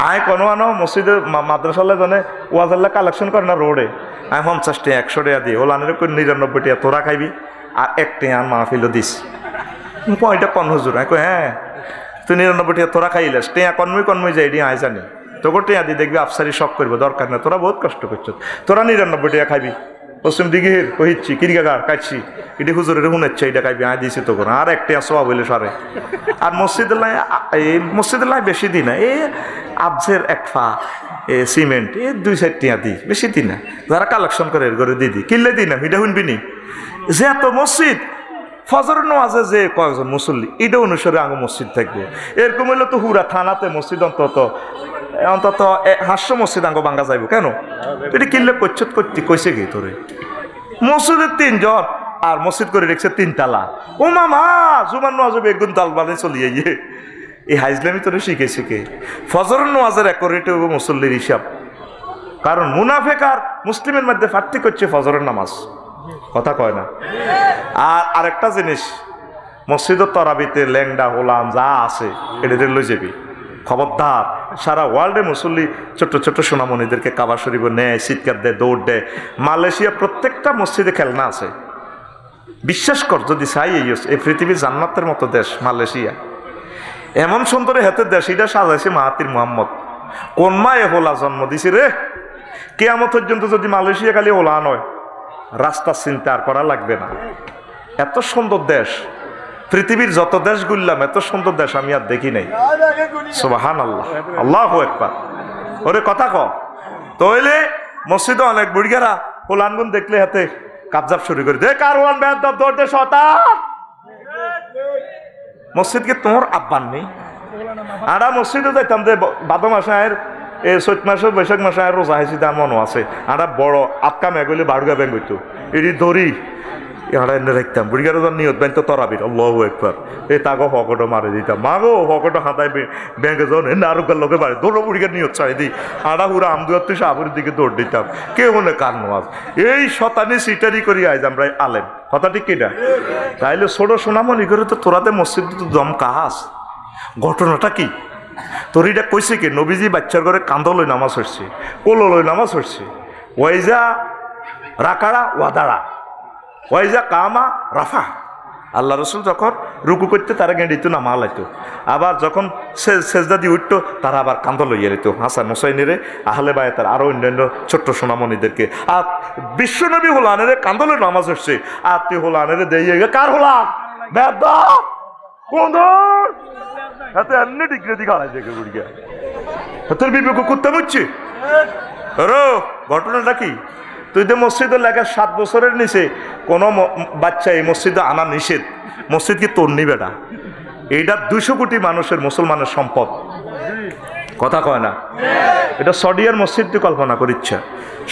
আয় কোনো আনো মসজিদে মাদ্রাসালে জানে ওয়াজাল্লা কালেকশন করে না রোডে আমি 50 টাকা 100 টাকা দিই ওলানের 99 টাকা তোরা খাইবি আর 1 টাকা আর মাহফিলও দিস পয়টা কন হুজুর আমি কই হ্যাঁ তুই 99 টাকা তোরা খাইলাস টেয়া কনমই যাই আয় জানি তোকে টেয়া দিয়ে দেখবি আফসারি শখ করবো দরকার না তোরা বহুত কষ্ট করছো তোরা 99 টাকা খাইবি পশ্চিম দিকে কহিচ্ছি কিরিকাগার কাটছি এটি হুজুরের শুনেছে এটা খাইবি আয় দিছি তো করে আর 1 টাকা সোয়া বলে সারে আর মসজিদুল্লাহ বেশি দিন না এই আবজের 1 পা সিমেন্ট 2-4 টাকা দিই বেশি দিন না যারা কালেকশন করে এর করে দিদি কিনলে দিই না এটা শুনবি নি যে এত মসজিদ ফজরের নামাজে যে কয়েকজন মুসল্লি এটা অনুসারে আগে মসজিদ থাকবে এরকম হইলে তো হুরা থানাতে মসজিদ অন্তত 500 মসজিদ আঙ্গ ভাঙ্গা যাইব কেন এটা কিনলে করতে কইছে কি তোরে মসজিদের 3 জন আর মসজিদ করে রেখেছে 3 তালা ও মামা জুমার নামাজ বেগুন তাল বানে চলিয়ে গিয়ে এই হাইজলামি তোরে শিখেছে কে ফজরের নামাজের একরেটে মুসল্লির হিসাব কারণ মুনাফেক আর মুসলিমের মধ্যে পার্থক্য হচ্ছে ফজরের নামাজ কথা কয় না আর আরেকটা জিনিস মসজিদের তরাবিতে ল্যাংডা হোলাম যা আছে এটা লই যাবি খবরদার সারা ওয়ার্ল্ডে মুসল্লি ছোট্ট ছোট্ট সোনামণিদেরকে কাবা শরীফ নেয় চিৎকার দেয় দৌড় দেয় মালয়েশিয়া প্রত্যেকটা মসজিদে খেলনা আছে বিশ্বাস কর যদি চাই এই পৃথিবীর জান্নাতের মতো দেশ মালয়েশিয়া এমন সুন্দর হাতের দেশ এটা সাজাইছে মাহাতির মোহাম্মদ কোন মায়ে হোলা জন্ম দিছে রে কিয়ামত পর্যন্ত যদি মালয়েশিয়া খালি হোলা নয় রাস্তার চিন্তা আর করা লাগবে না এত সুন্দর দেশ পৃথিবীর যত দেশ ঘুরলাম এত সুন্দর দেশ আমি আর দেখি নাই সুবহানাল্লাহ আল্লাহু আকবার ওরে কথা ক তাইলে মসজিদে অনেক বুড়িগারা হোলানগুন দেখলে হাতে কাবজাব শুরু করে দে কার হোলান বেদ দৌড় দে শয়তান মসজিদ কি তোর আব্বান নেই আড়া মসজিদে যাইতাম যে ভাদ মাসে আয়ের চৈত মাসে বৈশাখ মাসে আর রোজা হাসি তার মনও আছে আড়া বড় আটকা মেঘলে বাড়ুগা ব্যাংক হইতো এটি দড়ি এড়া এনে রাখতাম বুড়িগার নিয়ত ব্যাংক তো তরাবির আল্লাহু আকবার এই তাগো হকটো মারে দিতাম মাগো হকটো হাতায় ব্যাংকে যখন এনে আরো লোকে বাড়ে দৌড়ো বুড়িগার নিয়ত চাই দিই আড়া হুরা আমদুয়ার তুই সাপুরের দিকে দৌড় দিতাম কেউ মনে কার নামাজ এই শতানি সিটারি করি আইজ আমরা আলেম কথা ঠিক কিনা তাইলে ছোট সোনামণি করে তো তোরাতে মসজিদ তো দম কাহাস ঘটনাটা কি তোর এটা কইছে কি নবীজি বাচ্চার ঘরে কান্দলই নামাজ হচ্ছে কোললই নামাজ হচ্ছে ওয়াইজা রাকারা ওয়াদারা ওয়াইজা কামা রাফা আল্লাহ রসুল যখন রুকু করতে তারা গেঁড়িত নামা লাইতো আবার যখন সেজদা দিয়ে উঠতো তারা আবার কান্দ লইয়া নিত হাসান হোসাইনেরে আহলে বায়াতের আরো অন্যান্য ছোট্ট সোনামণিদেরকে আর বিশ্বনবী হোলানের কান্দলে নামাজ হচ্ছে আর তুই হোলানের দিয়ে কার হোলা বেদ কোন হাতে এমনি ডিগ্রি দিকে হারাই দেখে বুড়িয়া হাতের বিবেক করতে হচ্ছে রো ঘটনাটা কি তুই তো মসজিদে লেখা 7 বছরের নিচে কোনো বাচ্চা এই মসজিদে আনা নিষেধ মসজিদ কি তোর নি বেটা এইটা 200 কোটি মানুষের মুসলমানের সম্পদ কথা কয় না এটা সৌদিয়ার মসজিদ তুই কল্পনা করিচ্ছা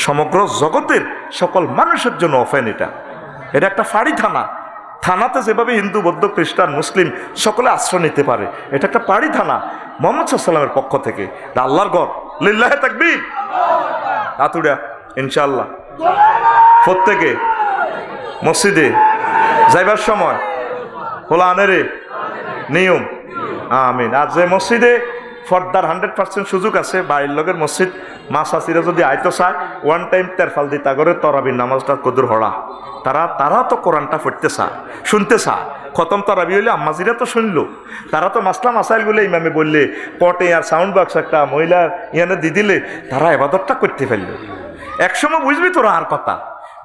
সমগ্র জগতের সকল মানুষের জন্য ওপেন এটা একটা ফাঁড়ি থানা থানাতে যেভাবে হিন্দু বৌদ্ধ খ্রিস্টান মুসলিম সকলে আশ্রয় নিতে পারে এটা একটা পাড়ি থানা মুহাম্মদ সাল্লাল্লাহু আলাইহি ওয়াসাল্লামের পক্ষ থেকে আল্লাহর ঘর লিল্লাহি তাকবীর আতুড়া ইনশাআল্লাহ প্রত্যেকে মসজিদে যাইবার সময় হোলানেরে নিয়ম আমিন আর যে মসজিদে ফর্দার 100% সুযোগ আছে বাড়ির লোকের মসজিদ মাসাসিরা যদি আইতো চায় ওয়ান টাইম তেরফাল দিতা করে তরাবির নামাজটা কদুর হড়া তারা তো কোরআনটা পড়তে চায় শুনতে চায় খতম তরাবি হইলে আম্মাজিরা তো শুনলো তারা তো মাসলা মাসাইলগুলো ইমামে বললে পটে আর সাউন্ড বক্স একটা মহিলা ইয়ানে দি দিলে তারা এবাদতটা করতে ফেললো একসময় বুঝবি তোরা আর কথা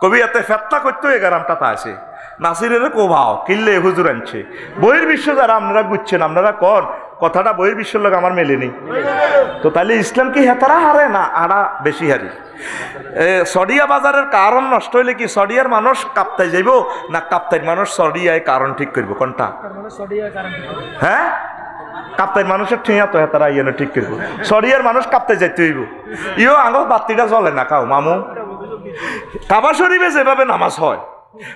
কবি এতে ফেতনা করতে এগারামটা তা আছে নাসিরের কোভাও কিনলে হুজুর আনছে বইয়ের বিশ্ব যারা আপনারা বুঝছেন আপনারা কর কথাটা বইয়ের বিশ্বের লোক আমার মেলেনি তো তাহলে ইসলাম কি হেতারা হারে না আড়া বেশি হারি সরিয়া বাজারের কারণ নষ্ট হইলে কি সরিয়ার মানুষ কাপ্তাই যাইব না কাপ্তাইর মানুষ সরিয়ায় কারণ ঠিক করবো কোনটা হ্যাঁ কাপ্তাইর মানুষের ঠিয়া তো হেতারা ইয়ে ঠিক করবো সরিয়ার মানুষ কাপ্তাই যাইতে হইব ইও আঙুল বাতিটা জ্বলে না খাও মামু কাবা শরীফে যেভাবে নামাজ হয়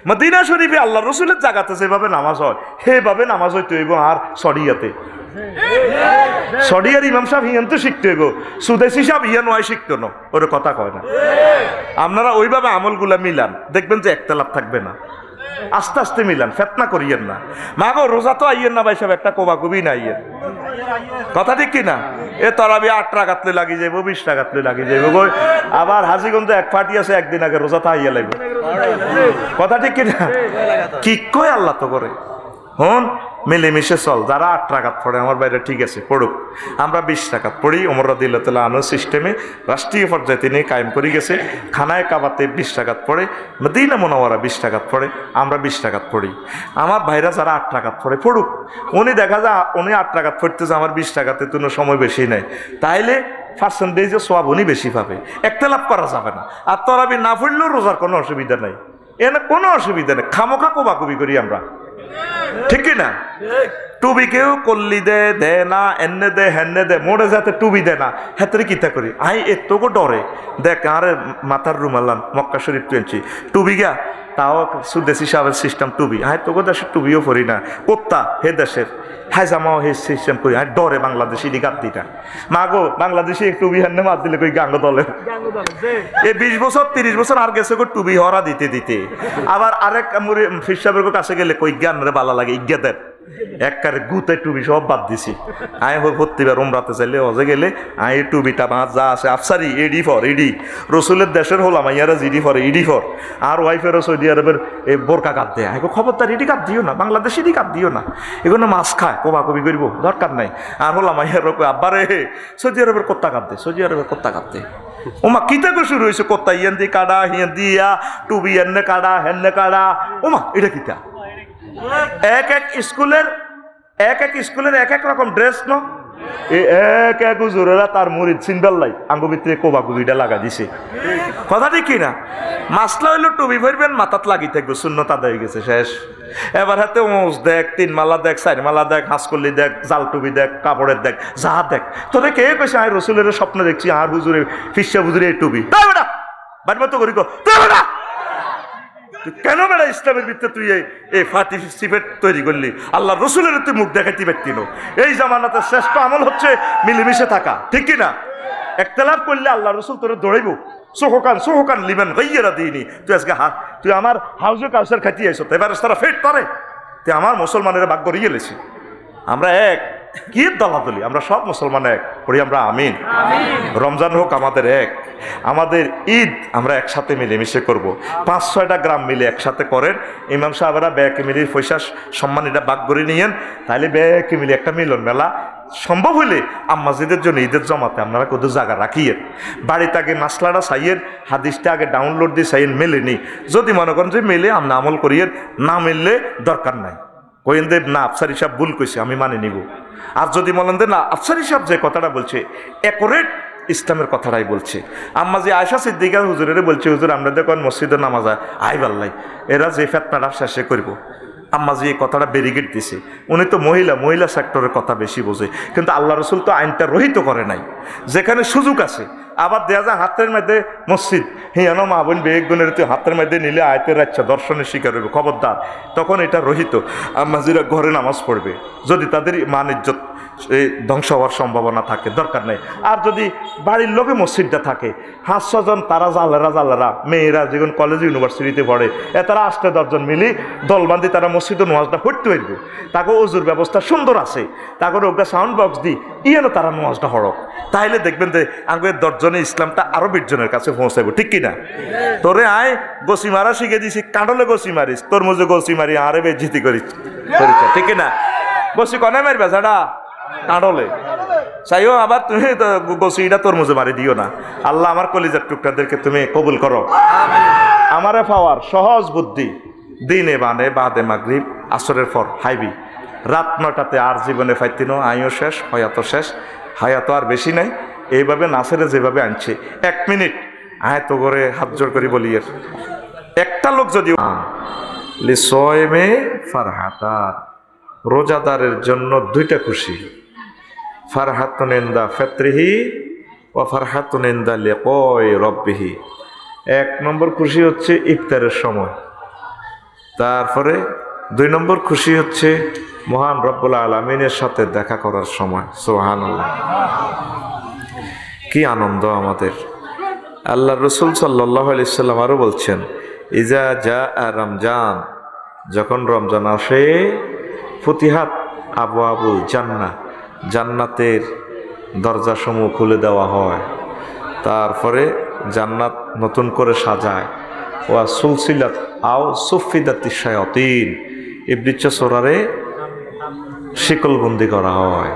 মদিনা শরীফে আল্লাহ রসুলের জায়গাতে যেভাবে নামাজ হয় সেভাবে নামাজ হইতে হইব আর সরিয়াতে সরিয়ার ইমাম সাহেব ইয়ান তো শিখতে হইব সুদেশি সাহেব ইয়া নয় শিখতো না ওরে কথা কয় না আপনারা ওইভাবে আমলগুলা মিলান দেখবেন যে একতলাপ থাকবে না আস্তে আস্তে মিলান ফেতনা করিয়েন না মাগো রোজা তো আইয়েন না ভাই সাহেব একটা কোবা কবি না আইয়েন কথা ঠিক কিনা? এ তরাবি 8 রাকাত লাগি যাইব, 20 রাকাত লাগি যাইব গো। আবার হাজিগঞ্জে এক পার্টি আছে, একদিন আগে রোজা থাইয়া লাগবে। কথা ঠিক কিনা? কি কয় আল্লাহ তো করে। হন মিলেমিশে চল। যারা 8 রাকাত পড়ে আমার বাইরে ঠিক আছে পড়ুক, আমরা 20 রাকাত পড়ি। ওমর রাদিয়াল্লাহু আনহু সিস্টেমে রাষ্ট্রীয় পর্যায়ে তিনি কায়েম করে গেছে। খানায় কাবাতে 20 রাকাত পড়ে, মদিনা মুনাওয়ারা 20 রাকাত পড়ে, আমরা 20 রাকাত পড়ি। আমার ভাইরা যারা 8 রাকাত পড়ে পড়ুক। উনি দেখা যায় উনি 8 রাকাত পড়তেছে, আমার 20 রাকাতে কোনো সময় বেশি নেই, তাইলে পার্সেন্টেজে সওয়াব উনি বেশি পাবে। একতলাপ করা যাবে না। আর তরাবি না পড়লেও রোজার কোনো অসুবিধা নাই, এনে কোনো অসুবিধা নেই। খামোখা কোবাকুবি করি আমরা, ঠিক কিনা? টুবি কেউ কল্লি দে না, এনে দে হেনে দে, মোড়ে যাতে টুবি দে না, হেতরে কিতা করি আই এতগো ডরে। দেখ আরে মাথার রুমালান মক্কা শরীফ তুলছি টুবি গা, তাও সুদেশি সাহেবের সিস্টেম টুবি। হ্যাঁ তোকে দেশের টুবিও করি না, কোত্তা হে দেশের হ্যাঁ জামাও হে সিস্টেম করি। হ্যাঁ ডরে বাংলাদেশি দি গাদ্দিটা মা গো, বাংলাদেশি টুবি হান্নে মাত দিলে কই গাঙ্গ দলের এই 20 বছর 30 বছর আর গেছে গো টুবি হরা দিতে দিতে। আবার আরেক ফির সাহেবের কাছে গেলে কই জ্ঞান রে ভালো লাগে ইজ্ঞা দেন একবারে গুতে টুবি সব বাদ দিছি। আয় প্রতিবার উমরাতে চাইলে হজে গেলে আয় টুবিটা মাছ যা আছে আফসারি এডি ফর ইডি, রসুলের দেশের হলাম আইয়ারা জিডি ফর ইডি ফর, আর ওয়াইফেরও সৌদি আরবের এই বোরকা কাট দেয়। আয় খবরদার ইডি কাট দিও না, বাংলাদেশি ইডি কাট দিও না, এগুলো মাছ খায় কবাকবি করব দরকার নাই। আর হলাম আইয়ার আব্বারে সৌদি আরবের কোত্তা কাট দে, সৌদি আরবের কোত্তা কাট দে। ওমা কিতা করে শুরু হয়েছে কোত্তা ইয়ান দি কাটা হিয়ান দিয়া টুবি এনে কাটা হেনে কাটা। ওমা এটা কিতা? এক এক স্কুলের এক এক রকম ড্রেস ন, এক এক হুজুরেরা তার মুরিদ সিনবাল্লাই আঙ্গু ভিতরে কোবাকুবিটা লাগা দিছে। কথা ঠিক কিনা? মাসলা হইলো টুবি ভরবেন মাথাত লাগি থাকবে, শূন্যতা হয়ে গেছে শেষ। এবার হাতে মোজ দেখ, 3 মালা দেখ, 4 মালা দেখ, হাঁসকলি দেখ, জাল টুবি দেখ, কাপড়ের দেখ, যা দেখ। তোরে কে কইছে আয় রসুলের স্বপ্ন দেখছি আর হুজুরে ফিসা হুজুরে টুবি বেটা বাড়ি মতো করি বেটা কেন বেড়া ইসলামের ভিত্তিতে তুই এই ফাটি সিফেট তৈরি করলি? আল্লাহ রসুলের তুই মুখ দেখাইতে পারতি না। এই জামানাতে শ্রেষ্ঠ আমল হচ্ছে মিলেমিশে থাকা, ঠিক কিনা? একতলাপ করলে আল্লাহ রসুল তোরে দৌড়াইব। সোহকান লিবেন গাইয়েরা দিইনি। তুই আজকে তুই আমার হাউজে কাউসার খাইতে আইস, এবার তারা ফেট পারে তুই আমার মুসলমানের ভাগ্য রিয়ে গেছি। আমরা এক কি দলাদলি, আমরা সব মুসলমান এক পড়ি আমরা আমিন। রমজান হোক আমাদের এক, আমাদের ঈদ আমরা একসাথে মিলেমিশে করব। 5-6টা গ্রাম মিলে একসাথে করেন। ইমাম সাহেবরা ব্যাকে মিলে পয়সা সম্মান এটা ভাগ করে নিয়েন, তাহলে ব্যাকে মিলে একটা মিলন মেলা সম্ভব হইলে আম্মাজিদের জন্য ঈদের জমাতে আপনারা কোথাও জায়গা রাখিয়েন। বাড়িতে আগে মাসলাটা চাইয়েন, হাদিসটা আগে ডাউনলোড দিয়ে চাইয়েন, মেলেনি। যদি মনে করেন যে মেলে আপনি আমল করিয়েন, না মিললে দরকার নাই। কইন দেব না আফসার হিসাব ভুল কইছে আমি মানে নিব। আর যদি বলেন যে না আফসার হিসাব যে কথাটা বলছে অ্যাকুরেট ইসলামের কথাটাই বলছে। আম্মা যে আয়সা সিদ্দিকা হুজুরের বলছে হুজুর আমরা দেখুন মসজিদে নামাজ আই বাল্লাই এরা যে ফেতনাটা শেষে করবো। আম্মা যে এই কথাটা ব্যারিকেড দিছে, উনি তো মহিলা সেক্টরের কথা বেশি বোঝে, কিন্তু আল্লাহ রসুল তো আইনটা রহিত করে নাই। যেখানে সুযোগ আছে আবার দেয়া যায় হাতের মধ্যে মসজিদ হিয়ানো মা বোন বেগ গুণের তুই হাতের মধ্যে নিলে আয়তের ইচ্ছা দর্শনের শিকার হবে, খবরদার তখন এটা রহিত। আম্মাজিরা ঘরে নামাজ পড়বে, যদি তাদের মান ইজ্জত ধ্বংস হওয়ার সম্ভাবনা থাকে দরকার নেই। আর যদি বাড়ির লোকে মসজিদটা থাকে 5-6 জন তারা জালেরা মেয়েরা যেগুলো কলেজ ইউনিভার্সিটিতে পড়ে তারা 8-10 জন মিলি দলবান্ধি তারা মসজিদে নামাজটা পড়তে হইব। তাকে ওজুর ব্যবস্থা সুন্দর আছে, তাকে ওটা সাউন্ড বক্স দিই ইয়েনো তারা নামাজটা হড়ক, তাইলে দেখবেন যে আগে 10 জনে ইসলামটা আরো 20 জনের কাছে পৌঁছাইব, ঠিক কিনা? তোরে আয় গোসি মারা শিখে দিছি, কাঁডলে গোসি মারিস, তোর মধ্যে গোসি মারি আরে বেজিতি করিস, ঠিক কিনা? গোসি কনে মারবে ছাড়া কাঁডলে চাইও, আবার তুমি গোসিটা তোর মুজে মারি দিও না। আল্লাহ আমার কলিজার টুকটাদেরকে তুমি কবুল করো। আমারে পাওয়ার সহজ বুদ্ধি দিনে বানে বাদে মাগরিব আসরের পর হাইবি রাত 9টাতে আর জীবনে ফাইতিনো আইও শেষ হয়াত শেষ, হায়াত আর বেশি নাই। এইভাবে নাসেরে যেভাবে আনছে 1 মিনিট আয় তো করে হাত জোর করি বলি এর একটা লোক যদি লিসয়মে ফারহাতান রোজাদারের জন্য 2টা খুশি, ফারহাতুন ইনদা ফিত্রিহি ওয়া ফারহাতুন ইনদা লিকাই রাব্বিহি। 1 নম্বর খুশি হচ্ছে ইফতারের সময়, তারপরে 2 নম্বর খুশি হচ্ছে মহান রব্বুল আলামিনের সাথে দেখা করার সময়। সুবহানাল্লাহ, কি আনন্দ আমাদের। আল্লাহ রসুল সাল্লাল্লাহু আলাইহি সাল্লাম আরও বলছেন ইজা জা রমজান, যখন রমজান আসে ফুতিহাত আবু আবুল জান্নাহ, জান্নাতের দরজাসমূহ খুলে দেওয়া হয়, তারপরে জান্নাত নতুন করে সাজায়। ওয়া সুলসিলাত আও সুফিদাতি শায়াতিন, ইবলিস সোরারে শিকলবন্দি করা হয়।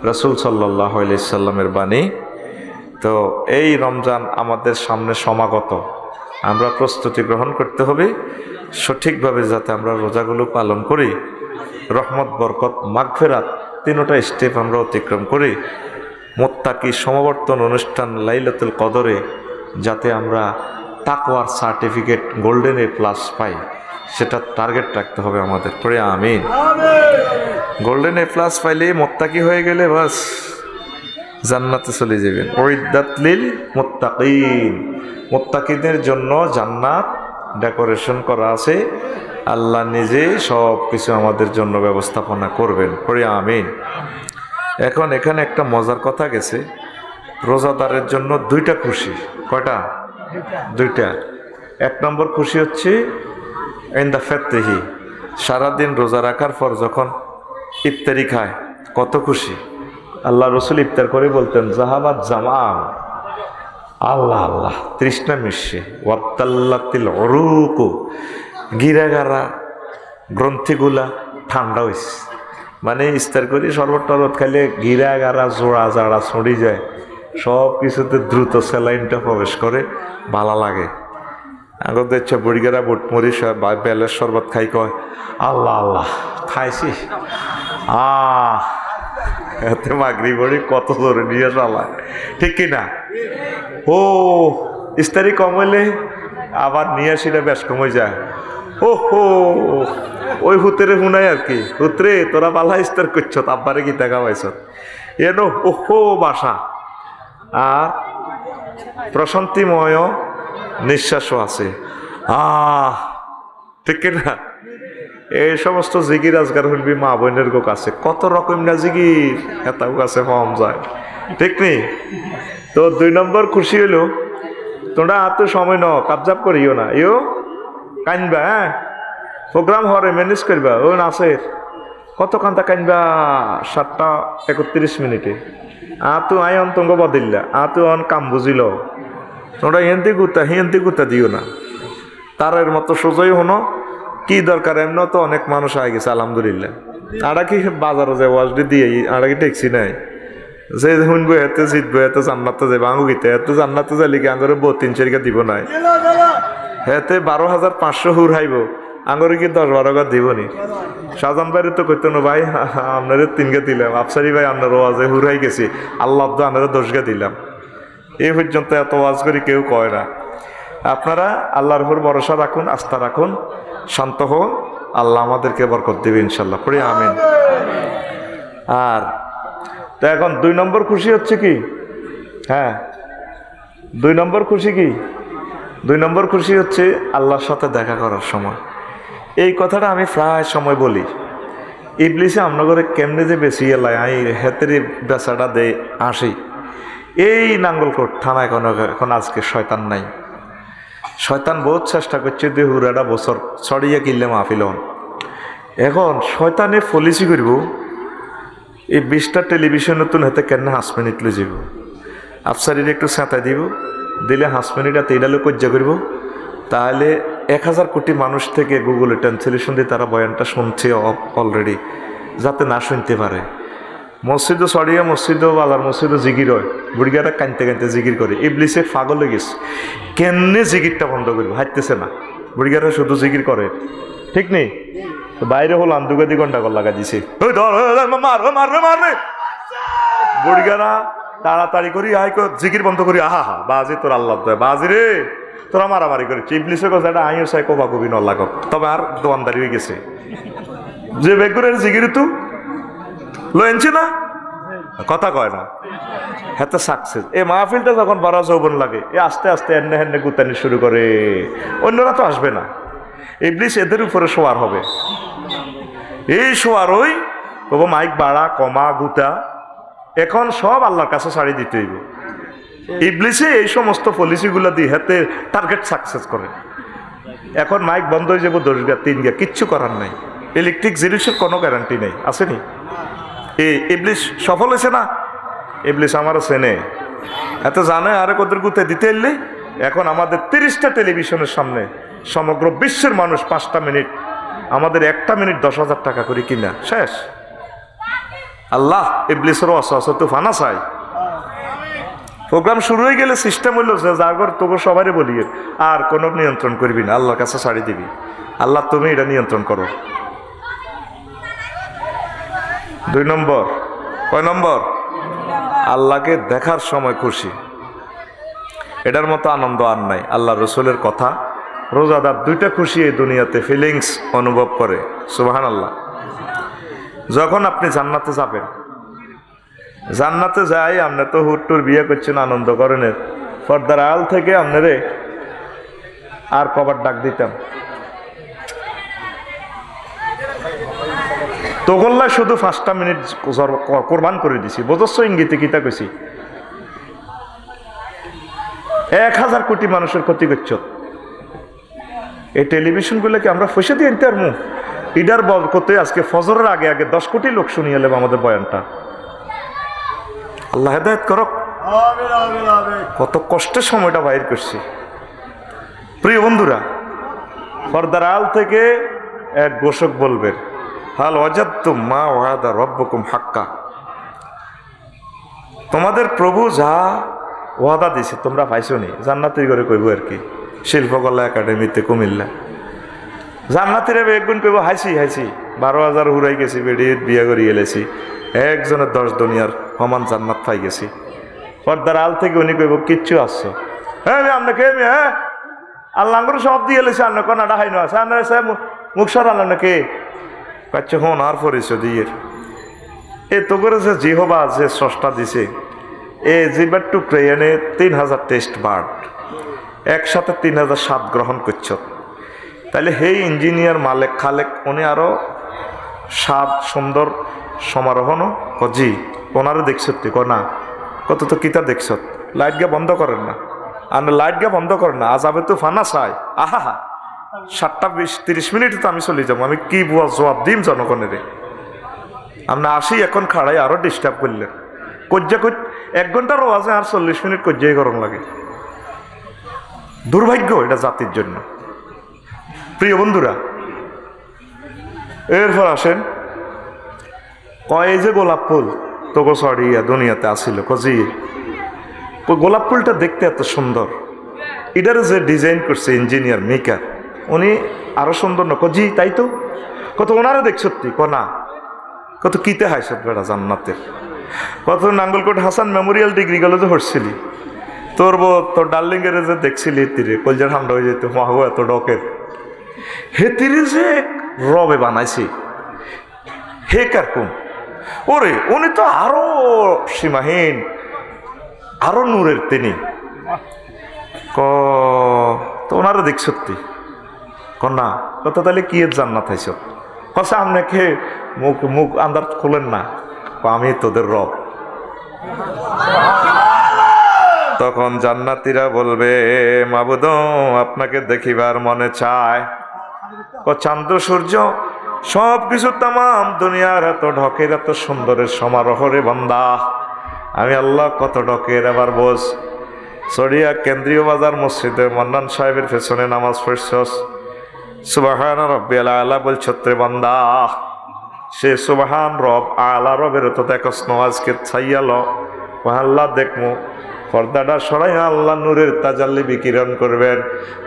রাসূল সাল্লাল্লাহু আলাইহি সাল্লামের বাণী। তো এই রমজান আমাদের সামনে সমাগত, আমরা প্রস্তুতি গ্রহণ করতে হবে সঠিকভাবে, যাতে আমরা রোজাগুলো পালন করি, রহমত, বরকত, মাগফিরাত তিনটা স্টেপ আমরা অতিক্রম করি, মুত্তাকি সমাবর্তন অনুষ্ঠান লাইলাতুল কদরে যাতে আমরা তাকওয়ার সার্টিফিকেট গোল্ডেন এ প্লাস পাই, সেটা টার্গেট রাখতে হবে আমাদের। পড়ে আমিন। গোল্ডেন এ প্লাস পাইলে মুত্তাকি হয়ে গেলে বাস জান্নাতে চলে যাবেন। উইদ্দাত লিল মুত্তাকিন, মুত্তাকিদের জন্য জান্নাত ডেকোরেশন করা আছে, আল্লাহ নিজে সব কিছু আমাদের জন্য ব্যবস্থাপনা করবেন। পড়ে আমিন। এখন এখানে একটা মজার কথা গেছে, রোজাদারের জন্য দুইটা খুশি। কয়টা? দুইটা। এক নম্বর খুশি হচ্ছে ইনদা ফিতরিহি, সারাদিন রোজা রাখার পর যখন ইফতারি খায় কত খুশি। আল্লাহ রসুল ইফতার করে বলতেন জাহাবাত জামাম, আল্লাহ আল্লাহ তৃষ্ণা মিশে, ওয়াত্তাল্লাতিল উরুকু, গিরাগারা গ্রন্থিগুলা ঠান্ডা হয়েছে। মানে ইফতার করে শরবত টরবত খাইলে গিরাগারা জোড়া জাড়া ছড়ি যায়, সব কিছুতে দ্রুত স্যালাইনটা প্রবেশ করে, ভালো লাগে। আগত দেখছে বুড়িগারা বুটমরি বা বেলের শরবত খাই কয় আল্লাহ আল্লাহ খাইছি, এতে মাগরি বড়ি কত জোরে নিয়ে চালায়, ঠিক কিনা? ও ইস্তারি কম হইলে আবার নিয়ে আসিলে বেশ কমে যায়। ও হো, ওই হুতেরে শুনাই আর কি, হুতরে তোরা বালা ইস্তার করছ, আব্বারে গীতা গাওয়াইছ এনো ওহো বাসা। আর প্রশান্তিময় নিঃশ্বাসও আছে, ঠিক কিনা? এই সমস্ত জিগির আজগার হইবি মা বোনের গো কাছে, কত রকম না জিগির এটাও কাছে পাওয়া যায়, ঠিক নেই? তো দুই নম্বর খুশি হইল তোমরা আর তো সময় ন কাবজাব করিও না, ইও কানবা, হ্যাঁ প্রোগ্রাম হরে ম্যানেজ করবা। ও নাচের কত কান্তা কানবা 7:31 তো আই অন্তঙ্গ বদিল্লা তো অন কাম বুঝিল, তোমরা হিন্দি গুতা দিও না, তারের মতো সোজাই হনো। কি দরকার, এমন তো অনেক মানুষ আগে গেছে আলহামদুলিল্লাহ। আড়া কি বাজারে যে ওয়াজডি দিয়ে আড়া কি ট্যাক্সি নাই, যে শুনবো এতে জিতবো, এতে জান্নাতে যাবো, আঙু গীতে এতে জান্নাতে যাইলে কি আঙরে 32-4 দিব নাই, হেতে 12,500 হুর হাইব, আঙরে কি 10-12 দিব নি। শাহজান ভাইরে তো কইতো না ভাই আপনারে 3 দিলাম, আফসারি ভাই আপনার ওয়াজে হুরাই গেছি, আল্লাহ তো আপনারা 10 দিলাম। এই পর্যন্ত এত ওয়াজ করি কেউ কয় না। আপনারা আল্লাহর উপর ভরসা রাখুন, আস্থা রাখুন, শান্ত হন, আল্লাহ আমাদেরকে বরকত দেবে ইনশাল্লাহ। পড়ি আমিন। আর তো এখন 2 নম্বর খুশি হচ্ছে কি, হ্যাঁ 2 নম্বর খুশি কি, 2 নম্বর খুশি হচ্ছে আল্লাহর সাথে দেখা করার সময়। এই কথাটা আমি প্রায় সময় বলি, ইবলিসে আমনগরে কেমনে যে বেশি এলাই আই হেতের বেচাটা দে আসি। এই নাঙ্গলকোট থানায় এখন আজকে শয়তান নাই, শয়তান বহুত চেষ্টা করছে যে হুরাটা বছর ছড়িয়ে কিনলে মাহফিল হন। এখন শয়তানে পলিসি করব এই 20টা টেলিভিশন নতুন হাতে কেন 5 মিনিট লে যাব, আফসারির একটু চেঁচাই দিব, দিলে 5 মিনিট আর 3টা লোক কজ্জা করব, তাহলে 1000 কোটি মানুষ থেকে গুগলে ট্রান্সলেশন দিয়ে তারা বয়ানটা শুনছে অলরেডি, যাতে না শুনতে পারে। মসজিদও ছড়িয়ে মসজিদও বালার মসজিদও জিগির হয়, বুড়িগাটা কানতে কানতে জিগির করে। ইবলিসে পাগল হয়ে গেছে, কেমনে জিগিরটা বন্ধ করবো, হাঁটতেছে না, বুড়িগাটা শুধু জিগির করে, ঠিক নেই? তো বাইরে হল আন্দুগাদি ঘন্টা কর লাগা দিছে, বুড়িগারা তাড়াতাড়ি করি আয় জিগির বন্ধ করি, আহা হা বাজি তোর আল্লাহ দয় বাজি রে, তোরা মারামারি করেছি। ইবলিসের কথা এটা আইও চাই কবা কবি ন লাগ, তবে আর দোয়ানদারি হয়ে গেছে যে বেগুরের জিগির তো লয়েছি না, কথা কয় না, হেতে সাকসেস। এই মাহফিলটা যখন বড় যৌবন লাগে, এ আস্তে আস্তে এনে হেনে গুতানি শুরু করে, অন্যরা তো আসবে না, ইবলিস এদের উপরে শোয়ার হবে। এই শোয়ার ওই কব মাইক বাড়া কমা গুতা, এখন সব আল্লাহর কাছে ছাড়ি দিতে হইব। ইবলিসে এই সমস্ত পলিসিগুলো দিয়ে হাতে টার্গেট সাকসেস করে। এখন মাইক বন্ধ হয়ে যাবো 10 গা 3 গা, কিচ্ছু করার নাই। ইলেকট্রিক জিনিসের কোনো গ্যারান্টি নেই, আসেনি? এই ইবলিস সফল হয়েছে না? ইবলিস আমারও চেনে, এত জানে আরে কদের গুতে দিতে এলি। এখন আমাদের 30টা টেলিভিশনের সামনে সমগ্র বিশ্বের মানুষ 5টা মিনিট, আমাদের 1টা মিনিট 10,000 টাকা করে কিনা শেষ। আল্লাহ ইবলিসেরও অসহস তুফানা চাই। প্রোগ্রাম শুরু হয়ে গেলে সিস্টেম হইল যে জাগর তোকে সবাই বলি আর কোনো নিয়ন্ত্রণ করবি না, আল্লাহর কাছে ছাড়ি দিবি। আল্লাহ তুমি এটা নিয়ন্ত্রণ করো। 2 নম্বর, কয় নম্বর? আল্লাহকে দেখার সময় খুশি, এটার মতো আনন্দ আর নাই। আল্লাহ রসুলের কথা, রোজাদার 2টা খুশি এই দুনিয়াতে ফিলিংস অনুভব করে। সুবহানাল্লাহ। যখন আপনি জান্নাতে যাবেন, জান্নাতে যাই আপনি তো হুট্টুর বিয়ে করছেন, আনন্দ করেন, পর্দার আড়াল থেকে আপনারে আর কবার ডাক দিতাম তোগল্লা শুধু 5টা মিনিট কোরবান করে দিছি। বোঝস্য ইঙ্গিতে কিতা কইছি? 1000 কোটি মানুষের ক্ষতি করছ। এই টেলিভিশনগুলোকে আমরা পয়সা দিয়ে আনতে পারবো? ইডার বল করতে আজকে ফজরের আগে আগে 10 কোটি লোক শুনিয়ে এলাম আমাদের বয়ানটা। আল্লাহ হেদায়েত করক। কত কষ্টের সময়টা বাইর করছি। প্রিয় বন্ধুরা, পর্দার আল থেকে এক ঘোষক বলবেন, হাল ওয়াজাদতুম মা ওয়াদা রব্বুকুম হাক্কা, তোমাদের প্রভু যা ওয়াদা দিছে তোমরা পাইছো নি? জান্নাতের করে কইব আর কি, শিল্পকলা একাডেমিতে কুমিল্লা। জান্নাতিরা একগুণ কইব হাইছি হাইছি, 12,000 হুরাই গেছি, বেড়িয়ে বিয়ে করি এলেছি, একজনের 10 দুনিয়ার সমান জান্নাত পাই গেছি। পর্দার আল থেকে উনি কইব কিচ্ছু আসছো, হ্যাঁ আপনাকে হ্যাঁ আল্লাহ সব দিয়ে এলেছি, আপনার কনাটা হাই না আছে আপনার মুখ সরাল আপনাকে কাচ্ছে হন আর পরিচয় দিয়ে এ তো করেছে জিহবা যে স্রষ্টা দিছে। এ জিবার টুকরে এনে 3000 টেস্ট বার্ড একসাথে 3000 স্বাদ গ্রহণ করছ। তাহলে হেই ইঞ্জিনিয়ার মালেক খালেক উনি আরো স্বাদ সুন্দর সমারোহনও জি ওনারে দেখছ তুই না কত তো কিতা দেখছ। লাইট গা বন্ধ করেন না, আর লাইট গা বন্ধ করেন না, আজাবে তো ফানা চাই। আহা হা 7:20-30 মিনিটে তো আমি চলে যাবো, আমি কি বুয়া জবাব দিম জনগণের? আমরা আসি এখন খাড়াই আরো ডিস্টার্ব করলেন। কজ্জা 1 ঘন্টার ওয়াজে আর 40 মিনিট কজ্জাই গরম লাগে। দুর্ভাগ্য এটা জাতির জন্য। প্রিয় বন্ধুরা, এরপর আসেন কয় যে গোলাপ ফুল তোকে সরিয়া দুনিয়াতে আসিল কজি, গোলাপ ফুলটা দেখতে এত সুন্দর, এটার যে ডিজাইন করছে ইঞ্জিনিয়ার মেকার উনি আরো সুন্দর না কজি, তাই তো কত ওনারা দেখ সত্যি কনা কত কিতে হাইস বেড়া জান্নাতের। কত নাঙ্গলকোট হাসান মেমোরিয়াল ডিগ্রি কলেজে হচ্ছিলি, তোর তোর ডার্লিং এর যে দেখছিলি তীরে কলজার ঠান্ডা হয়ে যেত, মাহু এত ডকের হে তীরে যে রবে বানাইছি হে কারকুম ওরে, উনি তো আরো সীমাহীন, আরো নূরের তিনি তো ওনারা দেখ সত্যি কন্যা কত তাহলে কি এর জান্নাত হাইছ কসা আপনাকে মুখ মুখ আন্দার খোলেন না, আমি তোদের রব। তখন জান্নাতীরা বলবে মাবুদ আপনাকে দেখিবার মনে চায়। চাঁদ সূর্য সব কিছু তাম দুনিয়ার এত ঢকের এত সুন্দরের সমারোহ রে বান্দা, আমি আল্লাহ কত ঢকের। আবার বোঝ সরিয়া কেন্দ্রীয় বাজার মসজিদে মান্নান সাহেবের পেছনে নামাজ পড়ছস, সুবহান রব্বিল আলা বলছ রে বান্দা, সে সুবহান রব আলা রবের তো দেখস আজকে ছাইয়াল আল্লাহ দেখমু পর্দাটা সরাইয়া আল্লাহ নূরের তাজাল্লি বিকিরণ করবেন,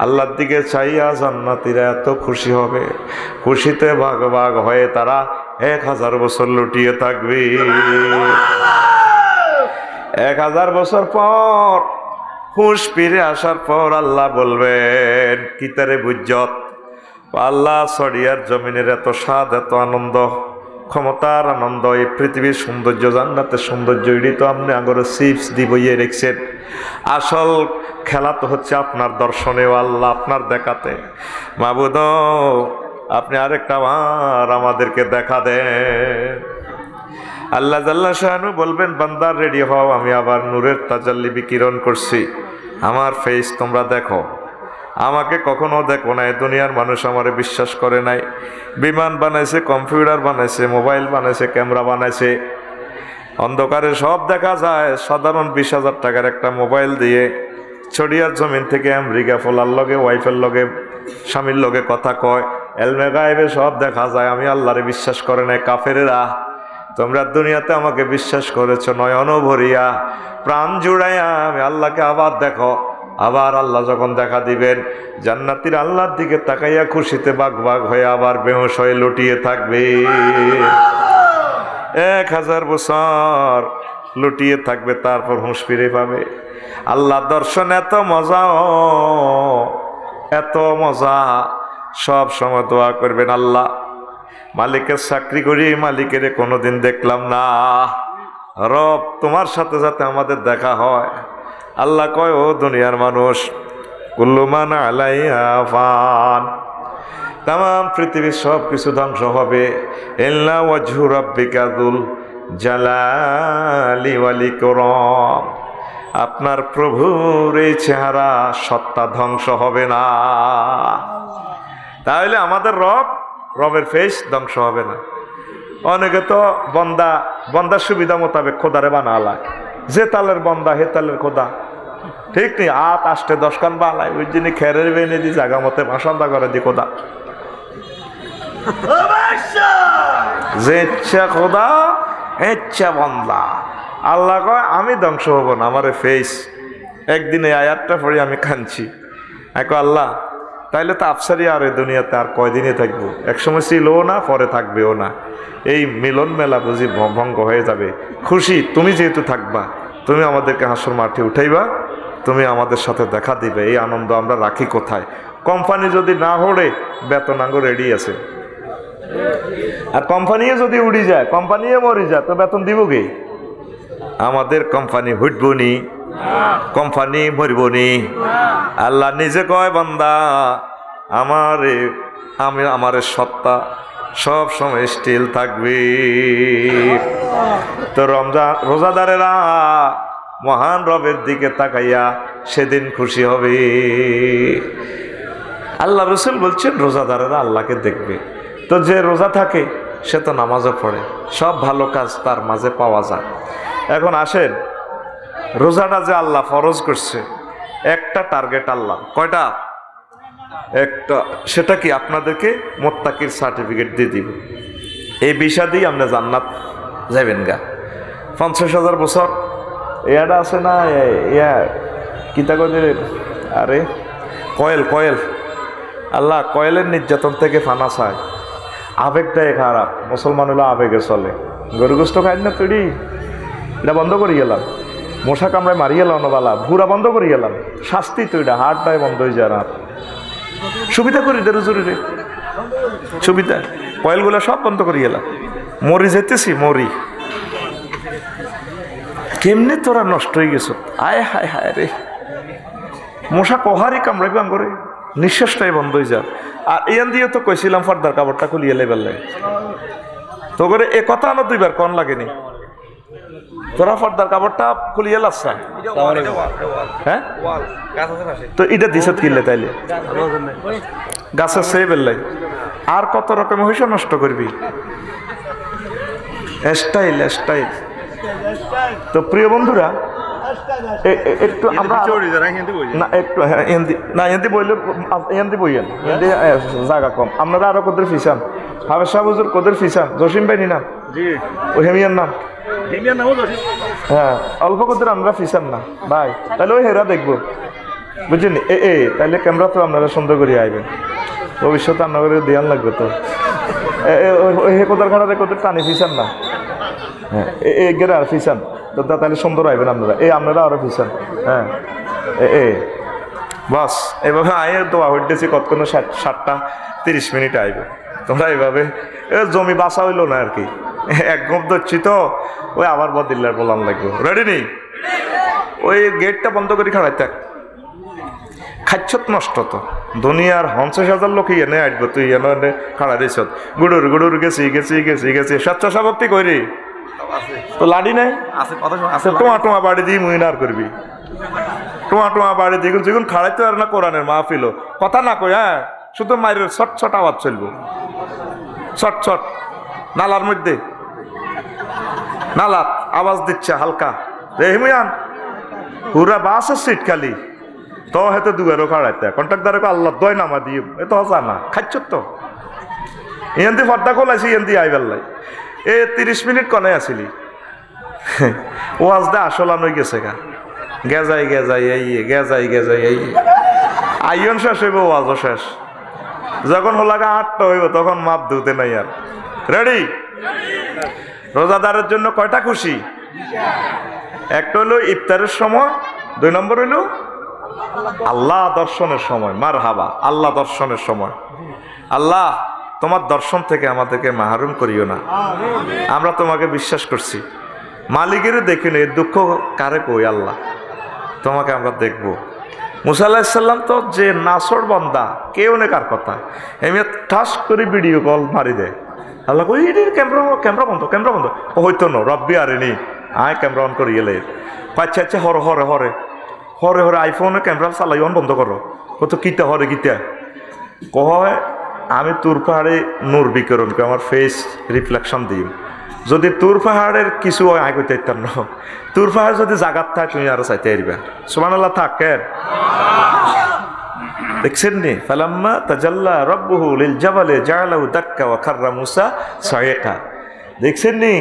আল্লাহর দিকে চাইয়া জান্নাতীরা এত খুশি হবে, খুশিতে ভাগ ভাগ হয়ে তারা 1000 বছর লুটিয়ে থাকবে। 1000 বছর পর হুঁশ ফিরে আসার পর আল্লাহ বলবেন কিতারে বুজ্জত, আল্লাহ সরিয়ার জমিনের এত স্বাদ এত আনন্দ ক্ষমতার আনন্দ, এই পৃথিবীর সৌন্দর্য জান্নাতের সৌন্দর্য এটি তো আপনি আগরে চিপস দি বইয়ে রেখেছেন, আসল খেলা তো হচ্ছে আপনার দর্শনে ও আল্লাহ আপনার দেখাতে। মাবুদ আপনি আরেকটা বার আমাদেরকে দেখা দেন। আল্লাহ জাল্লা শাহানু বলবেন বান্দার রেডি হও, আমি আবার নূরের তাজাল্লি বিকিরণ করছি, আমার ফেস তোমরা দেখো। আমাকে কখনো দেখো নাই, দুনিয়ার মানুষ আমারে বিশ্বাস করে নাই। বিমান বানাইছে, কম্পিউটার বানাইছে, মোবাইল বানাইছে, ক্যামেরা বানাইছে, অন্ধকারে সব দেখা যায়। সাধারণ 20,000 টাকার একটা মোবাইল দিয়ে ছড়িয়ার জমিন থেকে আমেরিকা ফোলার লগে, ওয়াইফের লগে, স্বামীর লগে কথা কয়। এলমে গায়েবে সব দেখা যায়। আমি আল্লাহরে বিশ্বাস করে নাই কাফেরেরা। তোমরা দুনিয়াতে আমাকে বিশ্বাস করেছো নয়ন ভরিয়া, প্রাণ জুড়াইয়া আমি আল্লাহকে আবার দেখো। আবার আল্লাহ যখন দেখা দিবেন, জান্নাতীর আল্লাহর দিকে তাকাইয়া খুশিতে বাগ বাগ হয়ে আবার বেহুশ হয়ে লুটিয়ে থাকবে। 1000 বছর লুটিয়ে থাকবে, তারপর হুঁশ ফিরে পাবে। আল্লাহ দর্শন এত মজা, এত মজা। সব সময় দোয়া করবেন, আল্লাহ মালিকের চাকরি করি, মালিকের কোনোদিন দেখলাম না, রব তোমার সাথে সাথে আমাদের দেখা হয়। আল্লাহ কয়, ও দুনিয়ার মানুষ, কুল্লু মান আলাইহা ফান, তাম পৃথিবীর সব কিছু ধ্বংস হবে, ইল্লা ওয়াজহু রাব্বিকা যুল জালালি ওয়াল ইকরাম, আপনার প্রভুর এই চেহারা সত্তা ধ্বংস হবে না। তাহলে আমাদের রবের ফেস ধ্বংস হবে না। অনেকে তো বন্দার সুবিধা মোতাবেক খোদারে বানালায়, যে তালের বন্দা হে তালের খোদা, ঠিক নেই। 8 8 10 কান বালায়, ওই জন্য খেরের বেনে দি জায়গা মতে বাসন্দা করে দি খোদা, যে ইচ্ছা খোদা ইচ্ছা বন্দা। আল্লাহ কয় আমি ধ্বংস হব না, আমার ফেস। একদিন এই আয়াতটা পড়ে আমি কাঁদছি। এখন আল্লাহ তাইলে তো আফসারি আর এই দুনিয়াতে আর কয়দিনই থাকবো, একসময় ছিলও না, পরে থাকবেও না। এই মিলন মেলা বুঝি ভঙ্গ হয়ে যাবে। খুশি তুমি যেহেতু থাকবা, তুমি আমাদেরকে হাসর মাঠে উঠাইবা, তুমি আমাদের সাথে দেখা দিবে। এই আনন্দ আমরা রাখি কোথায়? কোম্পানি যদি না হড়ে, বেতনাঙ্গ রেডি আছে। আর কোম্পানিও যদি উড়ি যায়, কোম্পানিও মরি যায়, তো বেতন দিব কে? আমাদের কোম্পানি হুটবনি, কোম্পানি মরবনি। আল্লাহ নিজে কয়, বান্দা আমার সত্তা সব সময় স্টিল থাকবে। তো রোজাদারেরা মহান রবের দিকে তাকাইয়া সেদিন খুশি হবে। আল্লাহ রসুল বলছেন রোজাদারেরা আল্লাহকে দেখবে। তো যে রোজা থাকে সে তো নামাজও পড়ে, সব ভালো কাজ তার মাঝে পাওয়া যায়। এখন আসেন, রোজাটা যে আল্লাহ ফরজ করছে, একটা টার্গেট আল্লাহ, কয়টা? একটা। সেটা কি? আপনাদেরকে মুত্তাকির সার্টিফিকেট দিয়ে দিব। এই বিষয় দিয়ে আপনি জান্নাত যাবেন গা। 50,000 বছর ইয়াটা আছে না, ইয়া কিতা কইলে, আরে কয়েল আল্লাহ কয়েলের নির্যাতন থেকে ফানা চায়। আবেগটাই খারাপ, মুসলমান হলো আবেগে চলে। গরু গোস্ত খাই না তৈরি, এটা বন্ধ করে গেলাম। মশা কামড়ায় মারি গেলাম না, বালা ভুরা বন্ধ করে গেলাম, শাস্তি তো এটা, হাটটাই বন্ধ হয়ে যায়। রাত সুবিধা করি দেরো জরুরি সুবিধা, কয়েলগুলা সব বন্ধ করে গেলাম। মরি যেতেছি, মরি কেমনে তোরা নষ্ট হয়ে গেছো। আয় হায় হায় রে, মশা কহারি কামড়াই বাং করে, নিঃশ্বাসটাই বন্ধ হয়ে যায়। আর ইয়ান দিয়ে তো কইছিলাম পর্দার কাপড়টা খুলিয়ে লেবেল তো করে এ কথা না 2 বার কন লাগেনি। তোরা পর্দার কাপড়টা খুলিয়ে লাসা, হ্যাঁ তো এটা দিছত কিনলে তাইলে গাছের সে বেললাই আর কত রকম হইস নষ্ট করবি। Style style. তো প্রিয় বন্ধুরা, একটু আমরা না একটু হিন্দি বইলে হিন্দি বইয়েন, হিন্দি জায়গা কম। আপনারা আরো কোদের ফিসান, হাবের শাহ হুজুর কোদের ফিসান, জসিম ভাই নাম ও হেমিয়ার নাম, হ্যাঁ অল্প কোদের আমরা ফিসান না ভাই, তাহলে ওই হেরা দেখবো বুঝছেন। তাইলে ক্যামেরা তো আপনারা সুন্দর করে আইবেন, ভবিষ্যতে আপনাদের দেয়ান লাগবে। তো হে কোদার খাড়া কোদের টানি ফিসান না, হ্যাঁ গেরা আর ফিসান তো তাহলে সুন্দর আইবেন আপনারা। আপনারা আরো ফিসান, হ্যাঁ বাস এভাবে আয়ে দোয়া হইতেছি কতক্ষণ 7টা 30 আইবে। তোমরা এইভাবে জমি বাসা হইলো না আর কি, এক গপ ধরছি তো ওই আবার বদিল্লার বলান লাগবে। রেডি নেই? ওই গেটটা বন্ধ করে খাড়াই থাক, খাচ্ছত নষ্ট তো দুনিয়ার 50,000 লোক এনে আসবো, তুই এনে খাড়া দিছ গুড়ুর গেছি স্বেচ্ছাসেবকটি করি তো লাডি নাই টোয়া বাড়ি দিয়ে মুইনার করবি, টোয়া বাড়ি দিয়ে যেগুন খাড়াইতে আর না কোরআনের মাহফিল কথা না কই, হ্যাঁ শুধু মায়ের ছট আওয়াজ চলবো, ছট নালার মধ্যে নালাত আওয়াজ দিচ্ছে হালকা, রেহমিয়ান পুরা বাসের সিট খালি, তো হয়তো দুয়ারও খাড়াইতে কন্ট্রাক্টারে আল্লাহ দয় নামা দিয়ে এ তো জানা খাচ্ছ তো ইয়ান্দি ফর্দা খোলাইছি ইয়ান্দি আই বেল্লাই 30 মিনিট কনে আসিলি ওয়াজ দা আসলান হয়ে গেছে গা গেজাই গেজাই এই গেজাই গেজাই এই আইন শেষ হইব ওয়াজও শেষ, যখন হোলাগা 8টা হইব তখন মাপ ধুতে নাই আর। রেডি? রোজাদারের জন্য কয়টা খুশি? একটা হলো ইফতারের সময়, 2 নম্বর হইলো আল্লাহ দর্শনের সময়। মারহাবা, আল্লাহ দর্শনের সময়। আল্লাহ তোমার দর্শন থেকে আমাদেরকে মাহরুম করিও না, আমরা তোমাকে বিশ্বাস করছি। মালিকের দেখিনি এর দুঃখ কারে কই আল্লাহ, তোমাকে আমরা দেখব। মুসা আলাইহিস সালাম তো যে নাসর বান্দা, কেউ নে কার কথা, এমনি ঠাস করে ভিডিও কল মারি দেয়। আল্লাহ কই ক্যামেরা বন্ধ, ক্যামেরা বন্ধ। হইতো না রব্বি আরেনি আয় ক্যামেরা অন করি এলে। আচ্ছা আচ্ছা হরে হরে হরে হরে হরে আইফোনে ক্যামেরা চালাই অন বন্ধ করো। কত কিতা হরে কিতা কয় আমি তোর পাহাড়ে নূর বিকরণ করে আমার ফেস রিফ্লেকশন দিই, যদি তোর পাহাড়ের কিছু হয় আয় করতে ইত্যার না, তোর পাহাড় যদি জাগাত থাকে তুমি আরো চাইতে আসবে। সুবহানাল্লাহ থাকেন দেখছেন নি? ফালাম্মা তাজাল্লা রাব্বুহু লিল জাবালি জাআলাহু দাক্কা ওয়া খাররা মুসা সাইকা। দেখছেন নি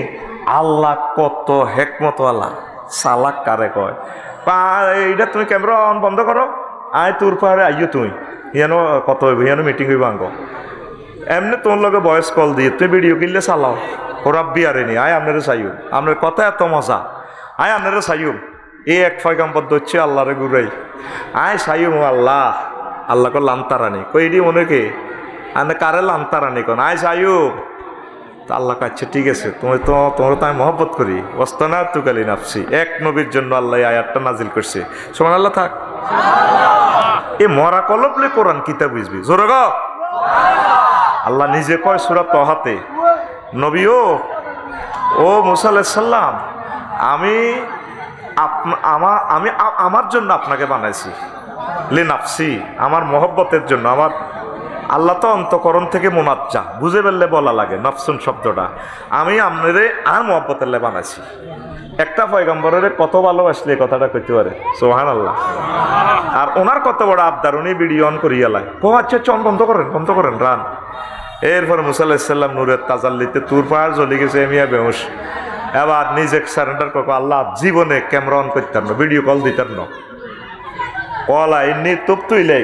আল্লাহ কত হিকমতওয়ালা, সালাক কারে কয়। এইটা তুমি ক্যামেরা অন বন্ধ করো, আয় তোর পাহাড়ে আইও তুমি, ইয়ানো কত হইব, ইয়ানো মিটিং হইব আঙ্গ। এমনি তোর লগে ভয়েস কল দিয়ে তুই ভিডিও কিনলে চালাও, ও রাব্বি আরেনি আয় আপনারে চাইও, আপনার কথা এত মজা, আয় আপনারে চাইও। এই এক পয়গাম্বর হচ্ছে আল্লাহরে গুরাই, আয় চাইও আল্লাহ। আল্লাহ কো লান্তারানি কইডি মনে কে আনে কারে লান্তারানি কোন আয় চাইও। আল্লাহ কাছে ঠিক আছে, তোমার তো আমি মহব্বত করি। ওয়াস্তানা তুকালি নাফসি, এক নবীর জন্য আল্লাহ আয়াতটা নাজিল করছে। সুবহানাল্লাহ থাক। এ মরা কলবলে কোরআন কিতা বুঝবি জোরে গো। আল্লাহ নিজে কয় সূরা তহাতে, নবী ও মুসা আলাইহিস সালাম আমি আমার জন্য আপনাকে বানাইছি, লি নাফসি আমার মহব্বতের জন্য। আমার আল্লাহ তো অন্তকরণ থেকে মুনাজ্জা, বুঝে ফেললে বলা লাগে নফসুন শব্দটা। আমি আপনারে আর মহব্বতের লে বানাইছি। একটা পয়গম্বরের কত ভালোবাসলে কথাটা কইতে পারে সুবহানাল্লাহ। আর ওনার কত বড় আবদার, উনি ভিডিও অন করিয়া লাই ও আচ্ছা চন বন্ধ করেন রান। এরপর মুসা আলাইহিস সালাম নূরের তাজাল্লিতে তুর পাহাড় জ্বলে গেছে, এমিয়া বেহুশ। এবার নিজে সারেন্ডার করবো, আল্লাহ জীবনে ক্যামেরা অন করতাম না, ভিডিও কল দিতাম না। কলা এমনি তোপ তুইলে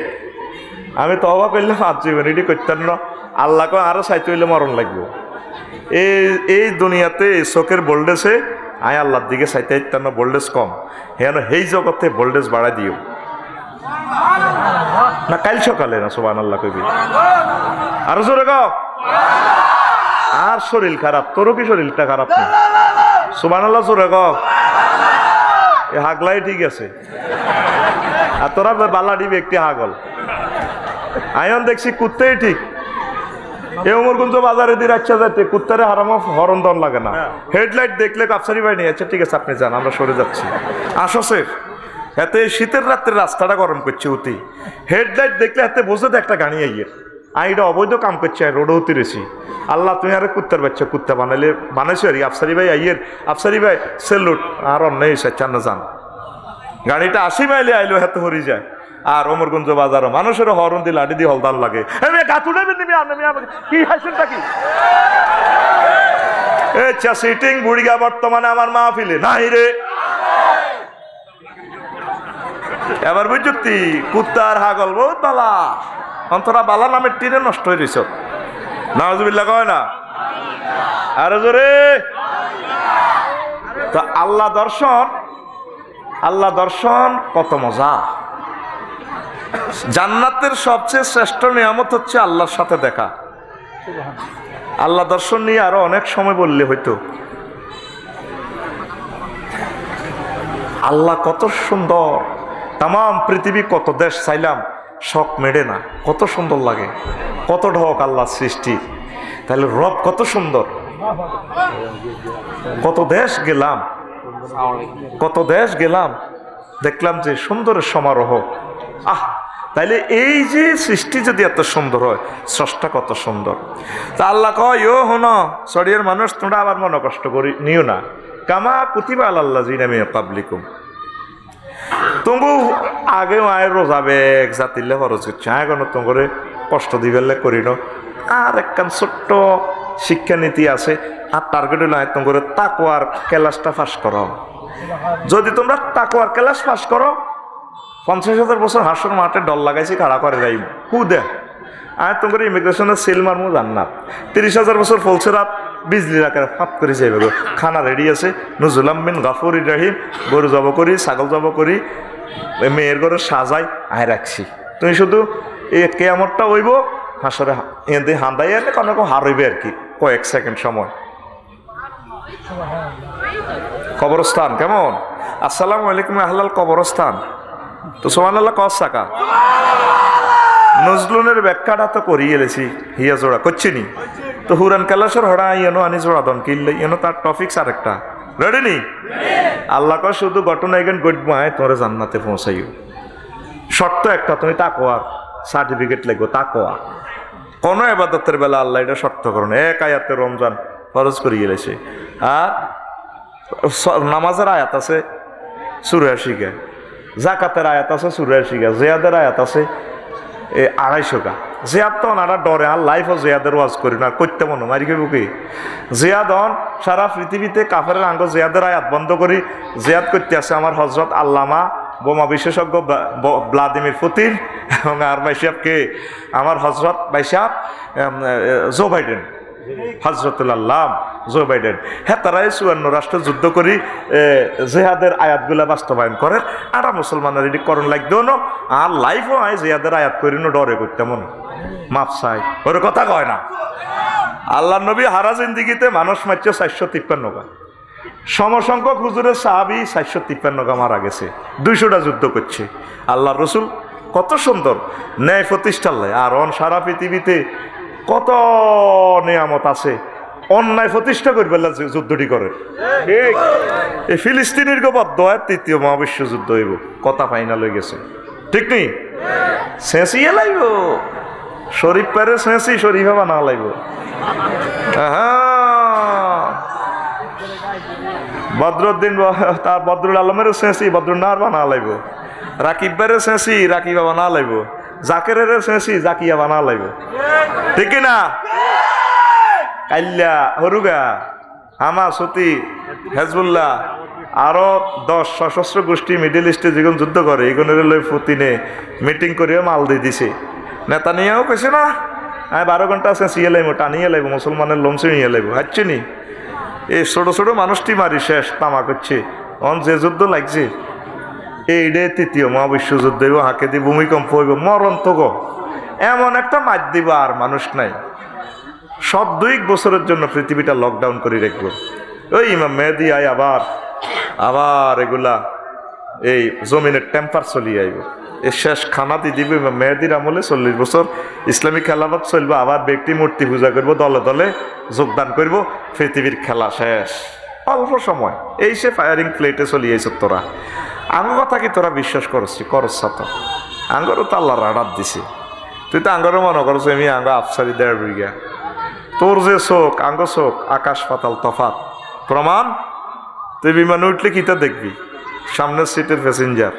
আমি তো অবাক করলাম, আর জীবন এটি করতাম না। আল্লাহকে আরো চাইতে হইলে মরণ লাগবো। এই দুনিয়াতে চোখের ভোল্টেজে আয় আল্লাহর দিকে চাইতে ইত্যার না, ভোল্টেজ কম হেন সেই জগতে ভোল্টেজ বাড়াই দিও না। কাল সকালে না সুবহানাল্লাহ কইবি আরো জোরে গাও। আর শরীর খারাপ, তোরও কি শরীরটা খারাপ না? সুবহানাল্লাহ জোরে গাও। এ হাগলাই ঠিক আছে, আর তোরা বালাডি ব্যক্তি হাগল। আয়ন দেখছি কুত্তেই ঠিক। এ উমরগঞ্জ বাজারে দিয়ে রাখছে যাইতে কুত্তারে হারামো হরণ দন লাগে না। হেডলাইট দেখলে কাপসারি ভাই নিয়ে আচ্ছা ঠিক আছে আপনি যান, আমরা সরে যাচ্ছি। আসছে এতে শীতের রাত্রে রাস্তাটা গরম করছে উতি। হেডলাইট দেখলে হাতে বসে তো একটা গাড়ি আইয়ের আইটা অবৈধ কাম করছে, রোডে উতিরেছি। আল্লাহ তুমি আরে কুত্তার বাচ্চা, কুত্তা বানাইছো আর আফসারি ভাই আইয়ের, আফসারি ভাই সেলুট। আর অন্যায় চান না যান, গাড়িটা 80 মাইলে আইলো হাতে হরি যায়। আর অমরগঞ্জ বাজারও মানুষের হরণ দিয়ে লাঠি দিয়ে হলদান লাগে। কি হাসেনটা কি সিটিং বুড়িগা বর্তমানে আমার মাহফিলে নাই রে। এবার বুঝছি কুত্তার হাগল বহুত বালা, অন্তরা বালা নামের তীরে নষ্ট হয়ে রয়েছ। নাউজুবিল্লাহ কয় না আরে জোরে। তো আল্লাহ দর্শন কত মজা। জান্নাতের সবচেয়ে শ্রেষ্ঠ নিয়ামত হচ্ছে আল্লাহর সাথে দেখা। আল্লাহ দর্শন নিয়ে আরো অনেক সময় বললে হয়তো। আল্লাহ কত সুন্দর, তাম পৃথিবী কত দেশ চাইলাম শখ মেডে না, কত সুন্দর লাগে, কত ঢক আল্লাহ সৃষ্টি। তাহলে রব কত সুন্দর। কত দেশ গেলাম দেখলাম যে সুন্দরের সমারোহ। তাইলে এই যে সৃষ্টি যদি এত সুন্দর হয়, স্রষ্টা কত সুন্দর। তা আল্লাহ কয় ও হন সরিয়ের মানুষ, তোমরা আবার মনে কষ্ট করি নিও না। কামা কুতিবা আলাল্লাযিনা মিন ক্বাবলিকুম তঙ্গু আগে মায়ের রোজা বেগ জাতিলে খরচ করছে এখন তঙ্গরে কষ্ট দিবেলে করিল আর একখান ছোট্ট শিক্ষানীতি আছে আর টার্গেট হইল তঙ্গরে তাকওয়ার ক্লাসটা পাস করো যদি তোমরা তাকওয়ার ক্লাস পাস করো 50,000 বছর হাসর মাঠে ডল লাগাইছি খাড়া করে যাইব হু দে আর তোমার ইমিগ্রেশনের সেল মারমু জান্নাত 30,000 বছর ফলছে রাত বিজলি রাখার ফাপ করে যাইবে গো খানা রেডি আছে নজরুল বিন গাফুর ইব্রাহিম গরু জব করি ছাগল জব করি মেয়ের ঘরে সাজাই আয় রাখছি তুমি শুধু এই কেয়ামতটা হইব হাসরে এতে হান্দাই আনে কোনো হারইবে আর কি কয়েক সেকেন্ড সময় কবরস্থান কেমন আসসালামু আলাইকুম আহলাল কবরস্থান তো সুবহানাল্লাহ কস টাকা নজরুলের ব্যাখ্যাটা তো করিয়ে এলেছি হিয়া জোড়া করছি নি তো হুরান কালাসর হড়া ইয়েনো আনি জোড়া দন কিনলে ইয়েনো তার টপিক্স আর একটা রেডি নি আল্লাহ কয় শুধু ঘটনা এখান গড়বায় তোরে জান্নাতে পৌঁছাইও শর্ত একটা তুমি তাকওয়ার সার্টিফিকেট লাগবে তাকওয়া কোনো ইবাদতের বেলা আল্লাহ এটা শর্ত করুন এক আয়াতে রমজান ফরজ করিয়ে এলেছে আর নামাজের আয়াত আছে 84 গা জাকাতের আয়াত আছে 84 গা জিয়াদের আয়াত আছে 250 গা জিয়াদ তো ওনারা ডরে আর লাইফও জিয়াদের ওয়াজ করি না করতে মনে মারি কেবো কি জিয়াদ হন সারা পৃথিবীতে কাফেরের আঙ্গ জিয়াদের আয়াত বন্ধ করি জিয়াদ করতে আছে আমার হজরত আল্লামা বোমা বিশেষজ্ঞ ভ্লাদিমির পুতিন এবং আর ভাইসাবকে আমার হজরত ভাইসাব Joe Biden Hazratullah Joe Biden হ্যাঁ তারাই 54 রাষ্ট্র যুদ্ধ করি জেহাদের আয়াতগুলা বাস্তবায়ন করেন আর মুসলমানের এটি করণ লাগতো না আর লাইফও আয় জেহাদের আয়াত করি না ডরে করতে মনে মাপ চাই ওর কথা কয় না আল্লাহ নবী হারা জিন্দিগিতে মানুষ মারছে 453 গা সমসংখ্যক হুজুরের সাহাবি 453 গা মারা গেছে 200টা যুদ্ধ করছে আল্লাহ রসুল কত সুন্দর ন্যায় প্রতিষ্ঠার লাই আর সারা পৃথিবীতে কত নিয়ামত আছে অন্যায় প্রতিষ্ঠা করবে যুদ্ধটি করে এই ফিলিস্তিনের গোবদ্ধ 3য় মহাবিশ্ব যুদ্ধ হইব কথা ফাইনাল হয়ে গেছে ঠিক নেই শেষিয়ে লাগব শরীফ পারে শেষি শরীফ বানা লাগব বদরুদ্দিন তার বদরুল আলমের শেষি বদরুন্নার বানা লাগব রাকিবের শেষি রাকিবা বানা লাগব জাকেরের শেষি জাকিয়া বানা লাগব ঠিক না কাল্লা হরুগা হামা সতী হেজবুল্লাহ আরো 10 সশস্ত্র গোষ্ঠী মিডল ইস্টে যেগুলো যুদ্ধ করে এগুলোর লই পুতিনে মিটিং করিয়া মাল দিয়ে দিছে নেতানিয়াও কইছে না আমি 12 ঘন্টা আছে সিয়ে লাইব টানিয়ে লাইব মুসলমানের লোমসে নিয়ে লাইব হাঁটছে নি এই ছোট ছোট মানুষটি মারি শেষ তামা করছে অন যে যুদ্ধ লাগছে এইডে 3য় মহাবিশ্ব যুদ্ধ হইব হাঁকে দিয়ে ভূমিকম্প হইব মরণ তো গো এমন একটা মার দিব আর মানুষ নাই সব 2 বছরের জন্য পৃথিবীটা লকডাউন করে রাখবো ওই ইমাম মেহেদি আয় আবার এগুলা এই জমিনের টেম্পার চলিয়ে আইব এই শেষ খানা দিয়ে দিবে ইমাম মেহেদির আমলে 40 বছর ইসলামিক খেলাফত চলবে আবার ব্যক্তি মূর্তি পূজা করবো দলে দলে যোগদান করব পৃথিবীর খেলা শেষ অল্প সময় এই সে ফায়ারিং প্লেটে চলিয়েছ তোরা আঙ্গ কথা কি তোরা বিশ্বাস করছ তো আঙ্গরও তো আল্লাহ রাডার দিছে তুই তো আঙ্গরও মনে করছো আমি আঙ্গ আফসারি 1.5 বিঘা তোর যে চোখ আঙ্গ চোখ আকাশ পাতাল তফাত প্রমাণ তুই বিমানে উঠলে কিতা দেখবি সামনের সিটের প্যাসেঞ্জার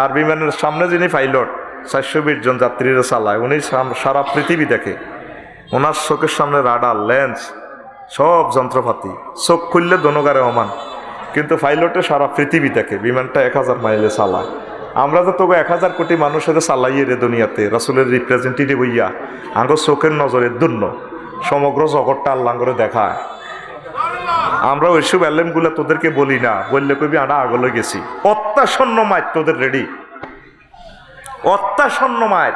আর বিমানের সামনে যিনি পাইলট 420 জন যাত্রীরা চালায় উনি সারা পৃথিবী দেখে ওনার চোখের সামনে রাডার লেন্স সব যন্ত্রপাতি চোখ খুললে দোনোগারে সমান কিন্তু পাইলটে সারা পৃথিবী দেখে বিমানটা 1000 মাইলে চালায় আমরা তো তোকে 1000 কোটি মানুষের চালাইয়ে রে দুনিয়াতে রাসূলের রিপ্রেজেন্টেটিভ হইয়া আঙ্গ চোখের নজরে দুন্য সমগ্র জগৎটা আল্লাহ করে দেখায় আমরা ওইসব অ্যালেমগুলো তোদেরকে বলি না বললে কবি আনা আগলে গেছি অত্যাসন্ন মায়ের তোদের রেডি অত্যাসন্ন মায়ের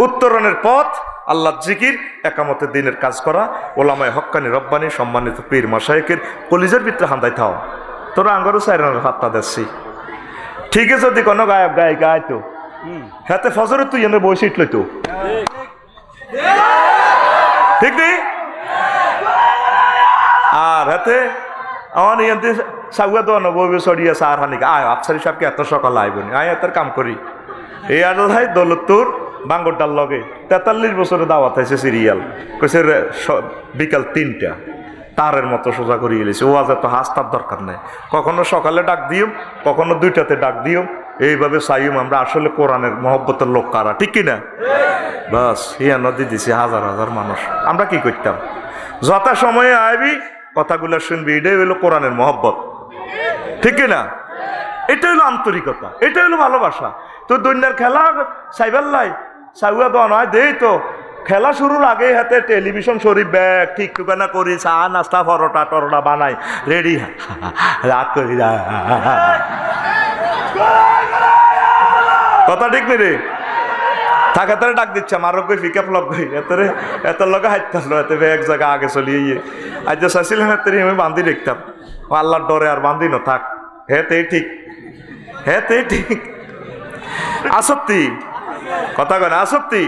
উত্তরণের পথ আল্লাহ জিকির একামতের দিনের কাজ করা ওলামায়ে হক্কানি রব্বানি সম্মানিত পীর মাশায়েখের কলিজার ভিতরে হান্দাই থাও তোরা আঙ্গরও সাইরানোর হাতটা দেখছি ঠিক আছে যদি কোনো গায়ক গায় তো হাতে ফজরে তুই এনে বসে ইটলই তো ঠিক নেই আর হাতে আমার ইয়াতে সাগুয়া তো নবী সরিয়া সার হানিকা আয় আফসারি সাহেবকে এত সকাল আইবনি আয় এত কাম করি এই আডল ভাই দৌলতপুর বাঙ্গরটার লগে 43 বছরে দাওয়াত হয়েছে সিরিয়াল কইছে বিকাল 3টা তারের মতো সোজা করিয়ে গেছে। ও আজ এত হাসতার দরকার নেই। কখনো সকালে ডাক দিও, কখনো 2টাতে ডাক দিও, এইভাবে চাইম আমরা আসলে কোরআনের মহব্বতের লোক কারা, ঠিক কিনা? বাস হিয়া নদী দিছে হাজার হাজার মানুষ। আমরা কি করতাম? যথা সময়ে আইবি, কথাগুলো শুনবি, এটাই হইলো কোরআনের মহব্বত, ঠিক কিনা? এটা হলো আন্তরিকতা, এটা হলো ভালোবাসা। তো দুনিয়ার খেলা সাইবাল্লাই সাইবা দেওয়া নয়, দেই তো খেলা শুরুর আগে হাতে টেলিভিশন শরীফ ব্যাগ ঠিক ঠিকানা করি, চা নাস্তা পরোটা টরোটা বানাই রেডি, রাত করি। কথা ঠিক নেই রে? থাকা তারা ডাক দিচ্ছে মারো গই ফিকাপ লগ গই এতরে এত লগে হাইতালো, এত এক জায়গা আগে চলিয়ে ইয়ে আজ যে চাইছিলাম এতরে আমি বান্ধি দেখতাম। আল্লাহর ডরে আর বান্ধি ন থাক। হ্যাঁ তে ঠিক, হ্যাঁ তে ঠিক। আসত্তি কথা কয় না, আসত্তি।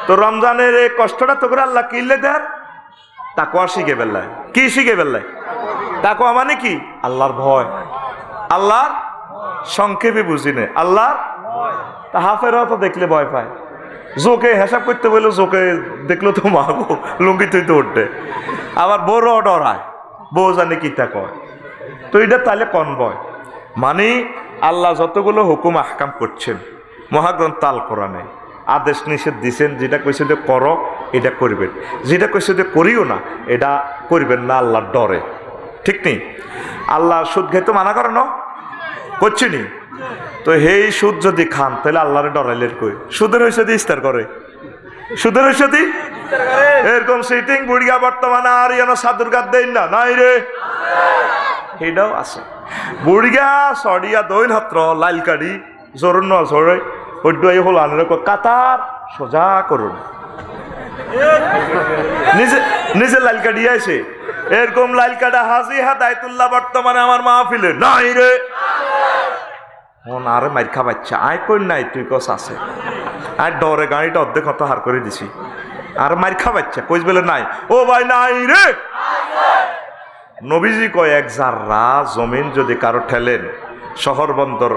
তো রমজানের এই কষ্টটা তো করে আল্লাহ কিনলে দেয়, তাকওয়া শিখে ফেললায়। কি শিখে ফেললায়? তাকওয়া মানে কি? আল্লাহর ভয়। আল্লাহর সংক্ষেপে বুঝি নে আল্লাহর। তা হাফেরাও তো দেখলে ভয় পায়, জোকে হিসাব করতে বললে জোকে দেখলো তো মাগো লুঙ্গি তুই তো উঠবে। আবার বড় ডরায়, বউ জানে কি তা কয়। তো এটা তাহলে কন ভয় মানে আল্লাহ যতগুলো হুকুম আহকাম করছেন মহাগ্রন্থ আল কোরআনে আদেশ নিষেধ দিচ্ছেন, যেটা কইছে যে করো এটা করবেন, যেটা কইছে যে করিও না এটা করবেন না আল্লাহর ডরে, ঠিক নেই? আল্লাহ সুদ খাইতে মানা করে না করছিনি? তো এই সুদ যদি খান তাহলে আল্লাহরে ডরাইলের কই? সুদের হয়েছে দি ইস্তার করে, সুদের হয়েছে দি এরকম সিটিং বুড়িয়া বর্তমানে আর যেন সাধুর গাদ দেন না নাই রে, এটাও আছে। বুড়িয়া সরিয়া দইন হাত্র লাইল কাড়ি জরুন ন জরে ওই হল আনের কাতার সোজা করুন, নিজে নিজে লাইল কাটি আইছে। এরকম লাইল কাটা হাজি হাদায়তুল্লাহ বর্তমানে আমার মাহফিলে নাই রে। মন আরে মাইর খাবাইছে আয় কই নাই তুই কস আছে, আর ডরে গাড়িটা অর্ধেক কত হার করে দিছি, আর মাইর খাবাইছে কইস বলে নাই, ও ভাই নাই রে। নবীজি কয় এক জাররা জমিন যদি কারো ঠেলেন, শহর বন্দর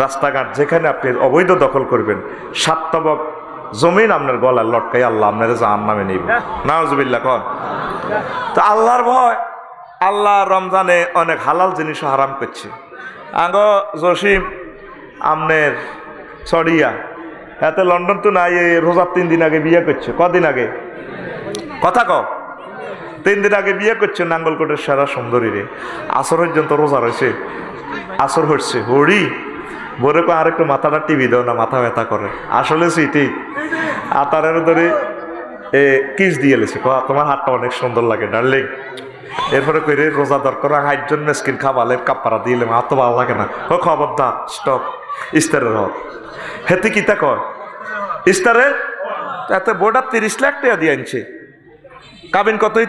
রাস্তাঘাট যেখানে আপনি অবৈধ দখল করবেন, 7 তবক জমিন আপনার গলায় লটকাই আল্লাহ আপনার জাহান্নামে নিব। নাউজুবিল্লাহ কন। তো আল্লাহর ভয়। আল্লাহ রমজানে অনেক হালাল জিনিসও হারাম করছে। আগ জসিম আমনের সরিয়া এতে লন্ডন তো নাই, রোজার 3 দিন আগে বিয়ে করছে। কদিন আগে? কথা ক। 3 দিন আগে বিয়ে করছে নাঙ্গলকোটের সেরা সুন্দরী রে। আসর পর্যন্ত রোজা রয়েছে, আসর হচ্ছে হরি বলে কো আর একটু মাথাটা টিভি দাও না, মাথা ব্যথা করে। আসলে সিটি আতারের ধরে কিস দিয়ে লেছে, তোমার হাতটা অনেক সুন্দর লাগে ডার্লিং। এরপরে কইরে রোজা দরকার 8 জন মেসকিন খাবালে কাপড়া দিলে হাত তো ভালো লাগে না। ও খবরদার স্টপ, ইস্তারের হক হেতে কিতা কয় ইস্তারের এত বোর্ডা 30 লাখ টাকা দিয়ে আনছে। কাবিন কতই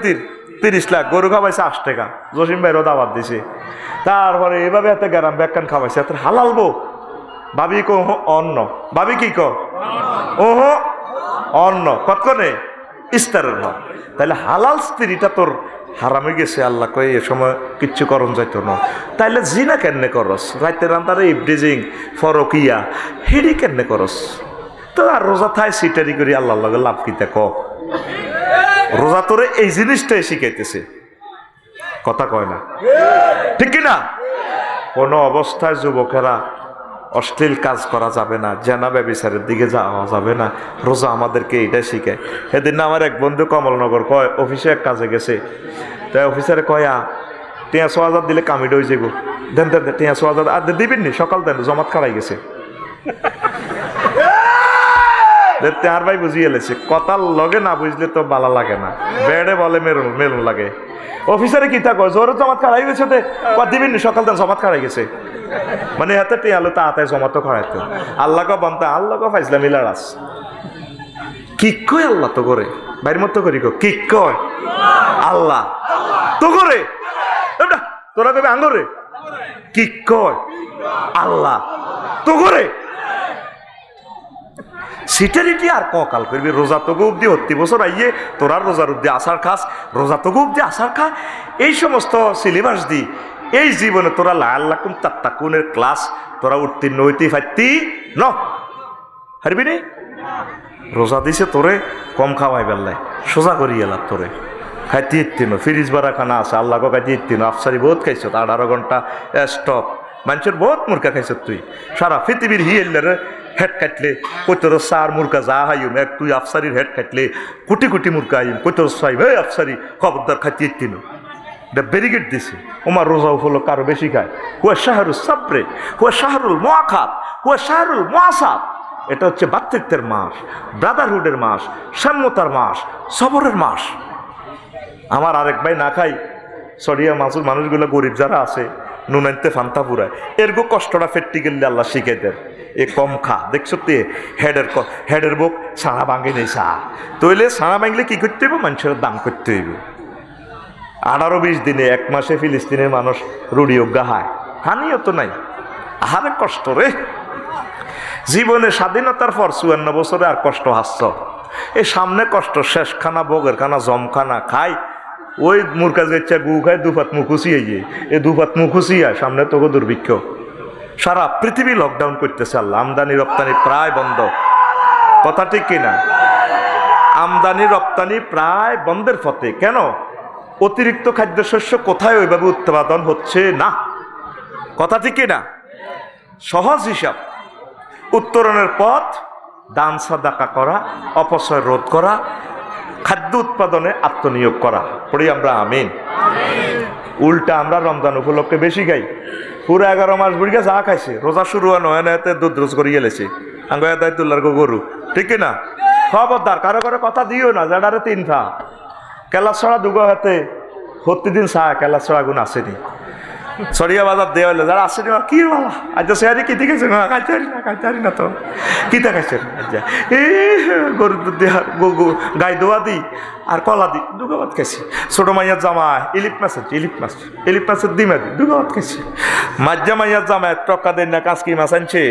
30 লাখ, গরু খাওয়াইছে 8 টাকা, জসিম ভাইরও দাওয়াত দিছে। তারপরে এভাবে এত গ্রাম ব্যাখ্যান খাওয়াইছে, এত হালাল বউ। ভাবি কো অন্ন, ভাবি কি কো ওহ অন্ন কতক্ষণে ইস্তারের হক। তাহলে হালাল স্ত্রীটা তোর হারামে গেছে। আল্লাহ কয় এ সময় কিচ্ছু করণ যাইতো না। তাইলে জিনা কেমনে করস? রাইতে রান্তারে ইভডিজিং ফরকিয়া হেডি কেমনে করস? তো আর রোজা থাই সিটারি করি আল্লাহর লগে লাভ কিতা ক? রোজা তোরে এই জিনিসটাই শিখাইতেছে, কথা কয় না, ঠিক কিনা? কোনো অবস্থায় যুবকেরা অশ্লীল কাজ করা যাবে না, জেনা ব্যভিচারের দিকে যাওয়া যাবে না। রোজা আমাদেরকে এইটাই শিখায়। সেদিন আমার এক বন্ধু কমলনগর কয় অফিসে এক কাজে গেছে, তাই অফিসারে কয়া 300,000 দিলে কামিটা হয়ে যাবো, দেন দেন 300,000 আর দিবেন নি, সকাল দেন জমাত খাড়াই গেছে। আর ভাই বুঝিয়ে এলেছে কথার লগে না বুঝলে তো ভালো লাগে না, বেড়ে বলে মেরুন মেরুন লাগে। অফিসারে কি তা কয় জোরে জমাত খাড়াই গেছে, দিবেন নি সকাল দেন জমাত খাড়াই গেছে, মানে হাতে টিয়ালো তা হাতে জমাতো খাড়াইতো। আল্লাহ কে বানতে আল্লাহ কে ফাইসলা মিলার আস কি কয় আল্লাহ তো করে বাইর মতো করি কি কয় আল্লাহ তো করে তোরা কবে আঙ্গরে কি কয় আল্লাহ তো করে। সিটারিটি আর ককাল করবি। রোজা তো অব্দি 30 বছর আইয়ে তোরা রোজার অব্দি আসার খাস, রোজা তো অব্দি আসার খা, এই সমস্ত সিলেবাস দি এই জীবনে তোরা লাল্লাকুম তাত্তাকুনের ক্লাস তোরা উত্তীর্ণ হইতে পারতি ন হারবি নি। রোজা দিছে তোরে কম খাওয়াই বেলায় সোজা করি এলাম তোরে, খাইতে ইত্তিন ফ্রিজ ভরা খানা আছে আল্লাহ খাইতে ইত্তিন আফসারি বহুত খাইছ 18 ঘন্টা স্টপ মানুষের বহুত মুরগা খাইছ তুই সারা পৃথিবীর হিয়েলের হেড কাটলে কইতর সার মুরগা যা হাইম এক তুই আফসারির হেড কাটলে কোটি কোটি মুরগা আইম কইতর সাইব হে আফসারি খবরদার খাইতে ইত্তিন এটা ব্যারিকেড দিছে ওমার রোজা হলো কারো বেশি খায় হুয়া শাহরুল সাবরে হুয়া শাহরুল মুআখাত হুয়া শাহরুল মুআসাত এটা হচ্ছে ভাতৃত্বের মাস ব্রাদারহুডের মাস সাম্যতার মাস সবরের মাস আমার আরেক ভাই না খাই সরিয়া মাসুর মানুষগুলো গরিব যারা আছে নুন আনতে ফান্তা পুরায় এরকম কষ্টটা ফেটটি গেলে আল্লাহ শিখে দেন এ কম খা দেখছো তে হেডের বুক সাড়া ভাঙে নেই সা তৈলে সাড়া ভাঙলে কি করতে হইব মানুষের দাম করতে হইব 18-20 দিনে 1 মাসে ফিলিস্তিনের মানুষ রুড়ি অজ্ঞা হায় হানিও তো নাই আহারে কষ্ট রে জীবনে স্বাধীনতার পর 54 বছরে আর কষ্ট হাসছ এই সামনে কষ্ট শেষ খানা বগের খানা জমখানা খাই ওই মুরকা যেচ্ছা গু খায় দুপাত মুখুসি আইয়ে এই দুপাত মুখুসি আয় সামনে তোকে দুর্ভিক্ষ সারা পৃথিবী লকডাউন করতেছে আল্লাহ আমদানি রপ্তানি প্রায় বন্ধ কথা ঠিক কিনা আমদানি রপ্তানি প্রায় বন্ধের পথে কেন অতিরিক্ত খাদ্যশস্য কোথায় ওইভাবে উৎপাদন হচ্ছে না কথা ঠিক কিনা সহজ হিসাব উত্তরণের পথ দান সাদাকা করা অপচয় রোধ করা খাদ্য উৎপাদনে আত্মনিয়োগ করা পড়ি আমরা আমিন উল্টা আমরা রমজান উপলক্ষে বেশি খাই পুরো 11 মাস বুড়িকে যা খাইছে রোজা শুরু হয় নয় না দুধ রোজ করিয়ে গেলেছে আঙ্গায় তুল্লার গরু ঠিক না খবরদার কারো কারো কথা দিও না যাডারে 3 ফা কেলা ছড়া দুগো হাতে প্রতিদিন চা কেলা ছড়া গুণ আসেনি সরিয়া বাজার দেওয়া হলে যারা আসেনি কি বাবা আজ সেয়ারি কি দেখেছে না খাইতে না তো কিতা খাইছে গরুর দুধ দিয়ে গাই দোয়া দিই আর কলা দিই দুগো ভাত খাইছি ছোট মাইয়ার জামা ইলিপ মাছের ডিমা দিই দুগো ভাত খাইছি মাজ্জা মাইয়ার জামায় টকা দেন না কাসকি মাছ আনছে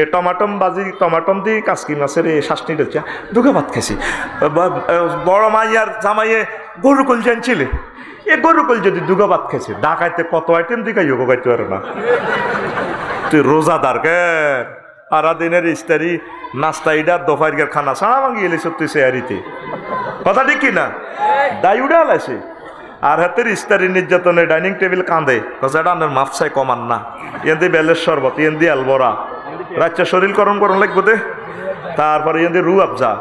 এ টমাটম দিই কাসকি মাছের এই শাসনি দিচ্ছে দুগো ভাত খাইছি বড় মাইয়ার জামাইয়ে গরু কলজি আনছিলে এ গরু কল যদি দুগো ভাত খাইছে ডাকাইতে কত আইটেম দিকাই হোক খাইতে পারে না তুই রোজাদার কেন সারা দিনের ইস্তারি নাস্তা ইডার দোফাইর খানা সারা ভাঙি এলে তুই সেয়ারিতে কথা ঠিক কিনা দাই উড়ে আলাইছে আর হাতের ইস্তারি নির্যাতনে ডাইনিং টেবিল কাঁদে কথা আনের মাফসাই কমান না এনদি বেলের শরবত এনদি আলবরা রাচ্চা শরীর গরম লাগবো দে তারপরে এনদি রু আফজা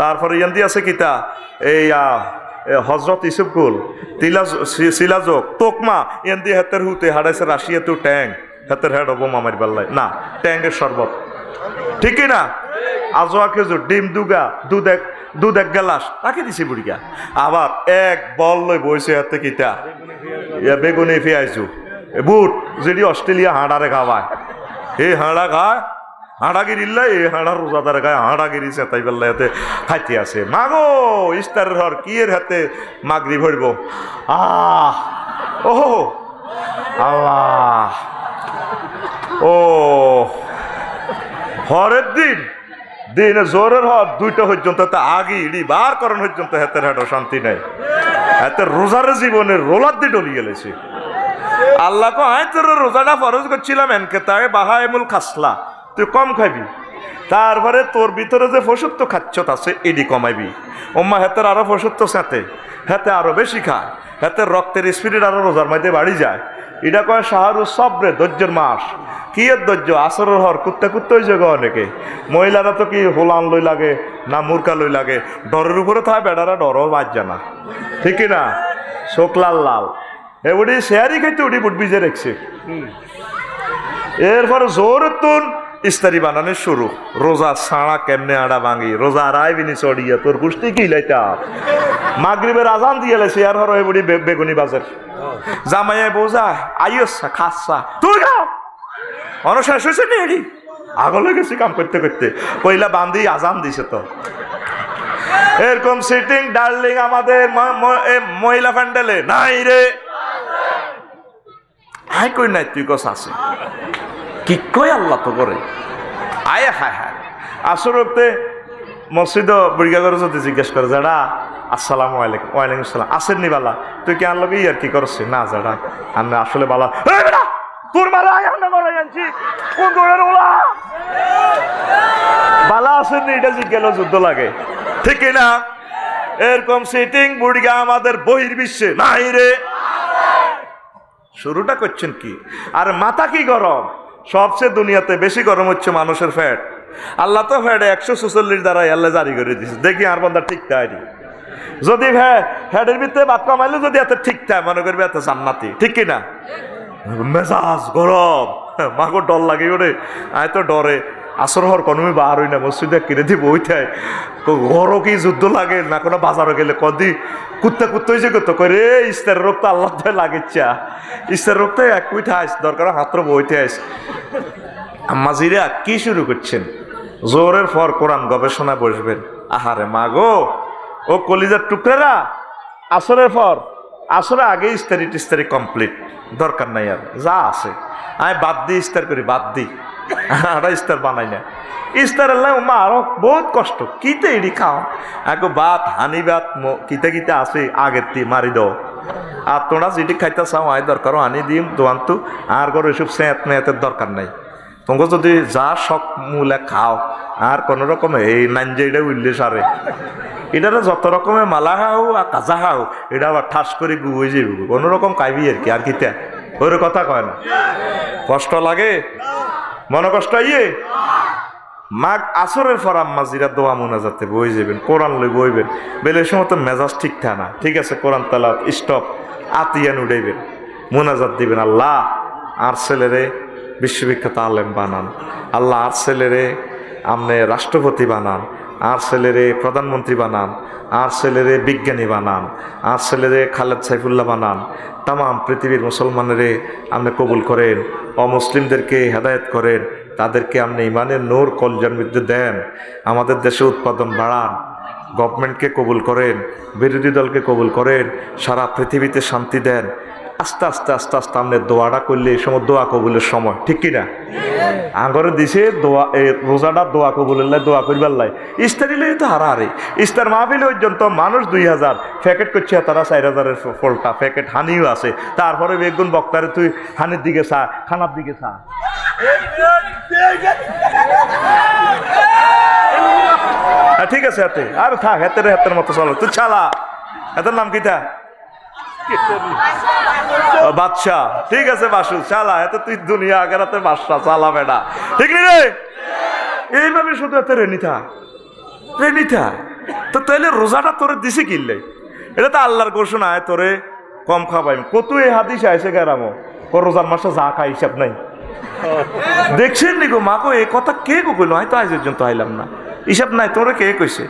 তারপরে এনদি আছে কিতা এই হজরত ইসুফগুল শিলাজক তোকমা এনদি হাতের হুতে হাড়াইছে রাশিয়া তো ট্যাং হাতের হেড হবো মামার বেল্লায় না ট্যাঙ্গের শরবত ঠিক না আজোয়া খেজুর ডিম দুধ এক গ্লাস রাখি দিছি বুড়িকা আবার এক বল লই বইছে হাতে কিতা বেগুনি পেঁয়াজু বুট যদি অস্ট্রেলিয়া হাঁড়ারে খাওয়ায় এই হাঁড়া খায় হাঁড়াগিরিল্লা এই হাঁড়া রোজাদার গায়ে হাঁড়াগিরি চেতাই বেল্লা হাতে খাইতে আছে মাগো ইস্তারের হর কি এর হাতে মাগরি ভরব ওহো আল্লাহ ও হরের দিন জোরের হর 2টা পর্যন্ত আগে ইডি বার করণ পর্যন্ত হাতের হাঁটো শান্তি নাই হাতের রোজার জীবনের রোলার দিয়ে ডলি গেলেছে আল্লাহ কো আয় তোর রোজাটা ফরজ করছিলাম এনকে তাই বাহা এমুল খাসলা তুই কম খাবি তারপরে তোর ভিতরে যে ফসত্ব খাচ্ছত আছে এডি কমাইবি ওম্মা হাতের আরো ফসত্ব সাথে হাতে আরো বেশি খায় হাতের রক্তের স্পিরিট আরো রোজার মধ্যে বাড়ি যায় এটা কয় শাহরুল সবরে ধৈর্যের মাস কি এর ধৈর্য আসরের হর কুত্তে ওই জায়গা অনেকে মহিলারা তো কি হোলান লই লাগে না মুরকা লই লাগে ডরের উপরে থাকে বেড়ারা ডরও বাজছে না ঠিক না চোখ লাল লাল এগুলি শেয়ারি খাইতে উঠি বুট ভিজে রেখছে এরপরে জোর তুন ইস্তারি বানানো শুরু রোজা ছাড়া কেমনে আড়া ভাঙি রোজা আড়াই বিনি চড়িয়া তোর গুষ্টি কি লাইতা মাগরিবের আজান দিয়ে লেছে আর হর বুড়ি বেগুনি বাজার জামাইয়া বোঝা আইসা খাসা তুই খাও অনশেষ হয়েছে নি এডি আগলে গেছি কাম করতে করতে পয়লা বান্ধি আজান দিছে তো এরকম সিটিং ডার্লিং আমাদের মহিলা প্যান্ডেলে নাই রে আয় কই নাই তুই কস আছে কি কই আল্লাহ তো করে আয় হায় হায় আসরতে মসজিদ বুড়িগা করে যদি জিজ্ঞেস করে যারা আসসালামু আলাইকুম ওয়ালাইকুম আসসালাম আসেন নি বালা তুই কে আনলো আর কি করছে না যারা আমি আসলে বালা তোর মারা আমরা করে জানছি কোন দৌড়ের ওলা বালা আসেন নি এটা জিজ্ঞেস যুদ্ধ লাগে ঠিক না এরকম সিটিং বুড়িগা আমাদের বহির্বিশ্বে নাই রে। শুরুটা করছেন কি? আর মাথা কি গরম? সবচেয়ে দুনিয়াতে বেশি গরম হচ্ছে মানুষের ফ্যাট। আল্লাহ তো ফ্যাট 146 দ্বারা আল্লাহ জারি করে দিচ্ছে। দেখি আর বন্ধা ঠিক তাই যদি ফ্যাটের ভিতরে বাদ কমাইলে যদি এত ঠিক থাকে মনে করবে এত জান্নাতি, ঠিক কিনা? মেজাজ গরম, মাগো ডর লাগে ওরে। আয় তো ডরে আসর হর কোনো বার হই না, মসজিদে কিনে দিব ওইটাই ঘরও কি যুদ্ধ লাগে না, কোনো বাজারও গেলে কদি কুত্তা কুত্তা হয়েছে কত করে ইস্তার রোগ তো আল্লাহ লাগিচ্ছা। ইস্তার রোগ তো এক কুইটা আইস দরকার হাতর বইতে আইস। আম্মাজিরা কি শুরু করছেন? জোরের পর কোরআন গবেষণা বসবেন। আহারে মাগো ও কলিজার টুকরারা, আসরের পর আসরে আগে ইস্তারি টিস্তারি কমপ্লিট, দরকার নাই আর যা আছে আমি বাদ দিই, ইস্তার করি বাদ দিই, আমরা ইস্তার বানাই না। ইস্তার আল্লাহ মা আরো বহুত কষ্ট কিতে এডি খাও আগে ভাত হানি ভাত কিতে কিতে আসে আগের তি মারি দাও। আর তোমরা যেটি খাইতে চাও আয় দরকার আনি দিম দোয়ান্তু, আর করে এসব সেঁত মেয়েতের দরকার নাই। তোমাকে যদি যা শখ মূলে খাও আর কোন রকম এই নাঞ্জাইটা উঠলে সারে এটা যত রকমের মালা খাও আর কাজা খাও এটা আবার ঠাস করে গুয়ে যাবে কোনো রকম খাইবি আর কি। আর কিতা ওর কথা কয় না, কষ্ট লাগে, মনে কষ্ট ইয়ে মাঘ আসরের পর আম্মাজিরা দোয়া মোনাজাতে বই যাবেন, কোরআন লই বইবেন। বেলের সময় তো মেজাজ ঠিক থাকে না, ঠিক আছে কোরআন তালাত স্টপ, আতিয়ান উঠাইবেন, মোনাজাত দিবেন। আল্লাহ আর ছেলেরে বিশ্ববিখ্যাত আলেম বানান, আল্লাহ আর ছেলেরে আপনি রাষ্ট্রপতি বানান, আর ছেলেরে প্রধানমন্ত্রী বানান, আর ছেলেরে বিজ্ঞানী বানান, আর ছেলেরে খালেদ সাইফুল্লাহ বানান। তাম পৃথিবীর মুসলমানেরে আপনি কবুল করেন, অমুসলিমদেরকে হেদায়েত করেন, তাদেরকে আপনি ইমানের নূর কলজার মধ্যে দেন, আমাদের দেশে উৎপাদন বাড়ান, গভর্নমেন্টকে কবুল করেন, বিরোধী দলকে কবুল করেন, সারা পৃথিবীতে শান্তি দেন। আস্তে আস্তে আস্তে আস্তে আপনি দোয়াটা করলে এই সময় দোয়া কবুলের সময়, ঠিক কিনা? আগরে দিছে দোয়া রোজাটা দোয়া কবুলের লাই দোয়া করবার লাই ইস্তারি লাই তো হারাহারি। ইস্তার মাহফিল পর্যন্ত মানুষ 2000 প্যাকেট করছে, তারা 4000-এর ফলটা প্যাকেট হানিও আছে। তারপরে বেগুন বক্তারে তুই হানির দিকে চা, খানার দিকে চা। ঠিক আছে হাতে আর থাক, হাতের হাতের মতো চলো তুই চালা। এটার নাম কিটা? বাদশা, ঠিক আছে বাসু চালা, এত তুই দুনিয়া আগারাতে বাদশা চালা বেটা, ঠিক নি রে? এইভাবে শুধু এত রেনিথা রেনিথা তো তাইলে রোজাটা তোরে দিছে কিনলে এটা তো আল্লাহর ঘোষণা, তোরে কম খাবাই কত এই হাদিস আইসে গেরামো রোজার মাসে যা খাই হিসাব নাই। দেখছেন নিগো মাগো এই কথা কে কইলো? আমি তো আজ পর্যন্ত আইলাম না, হিসাব নাই তোরে কে কইছে?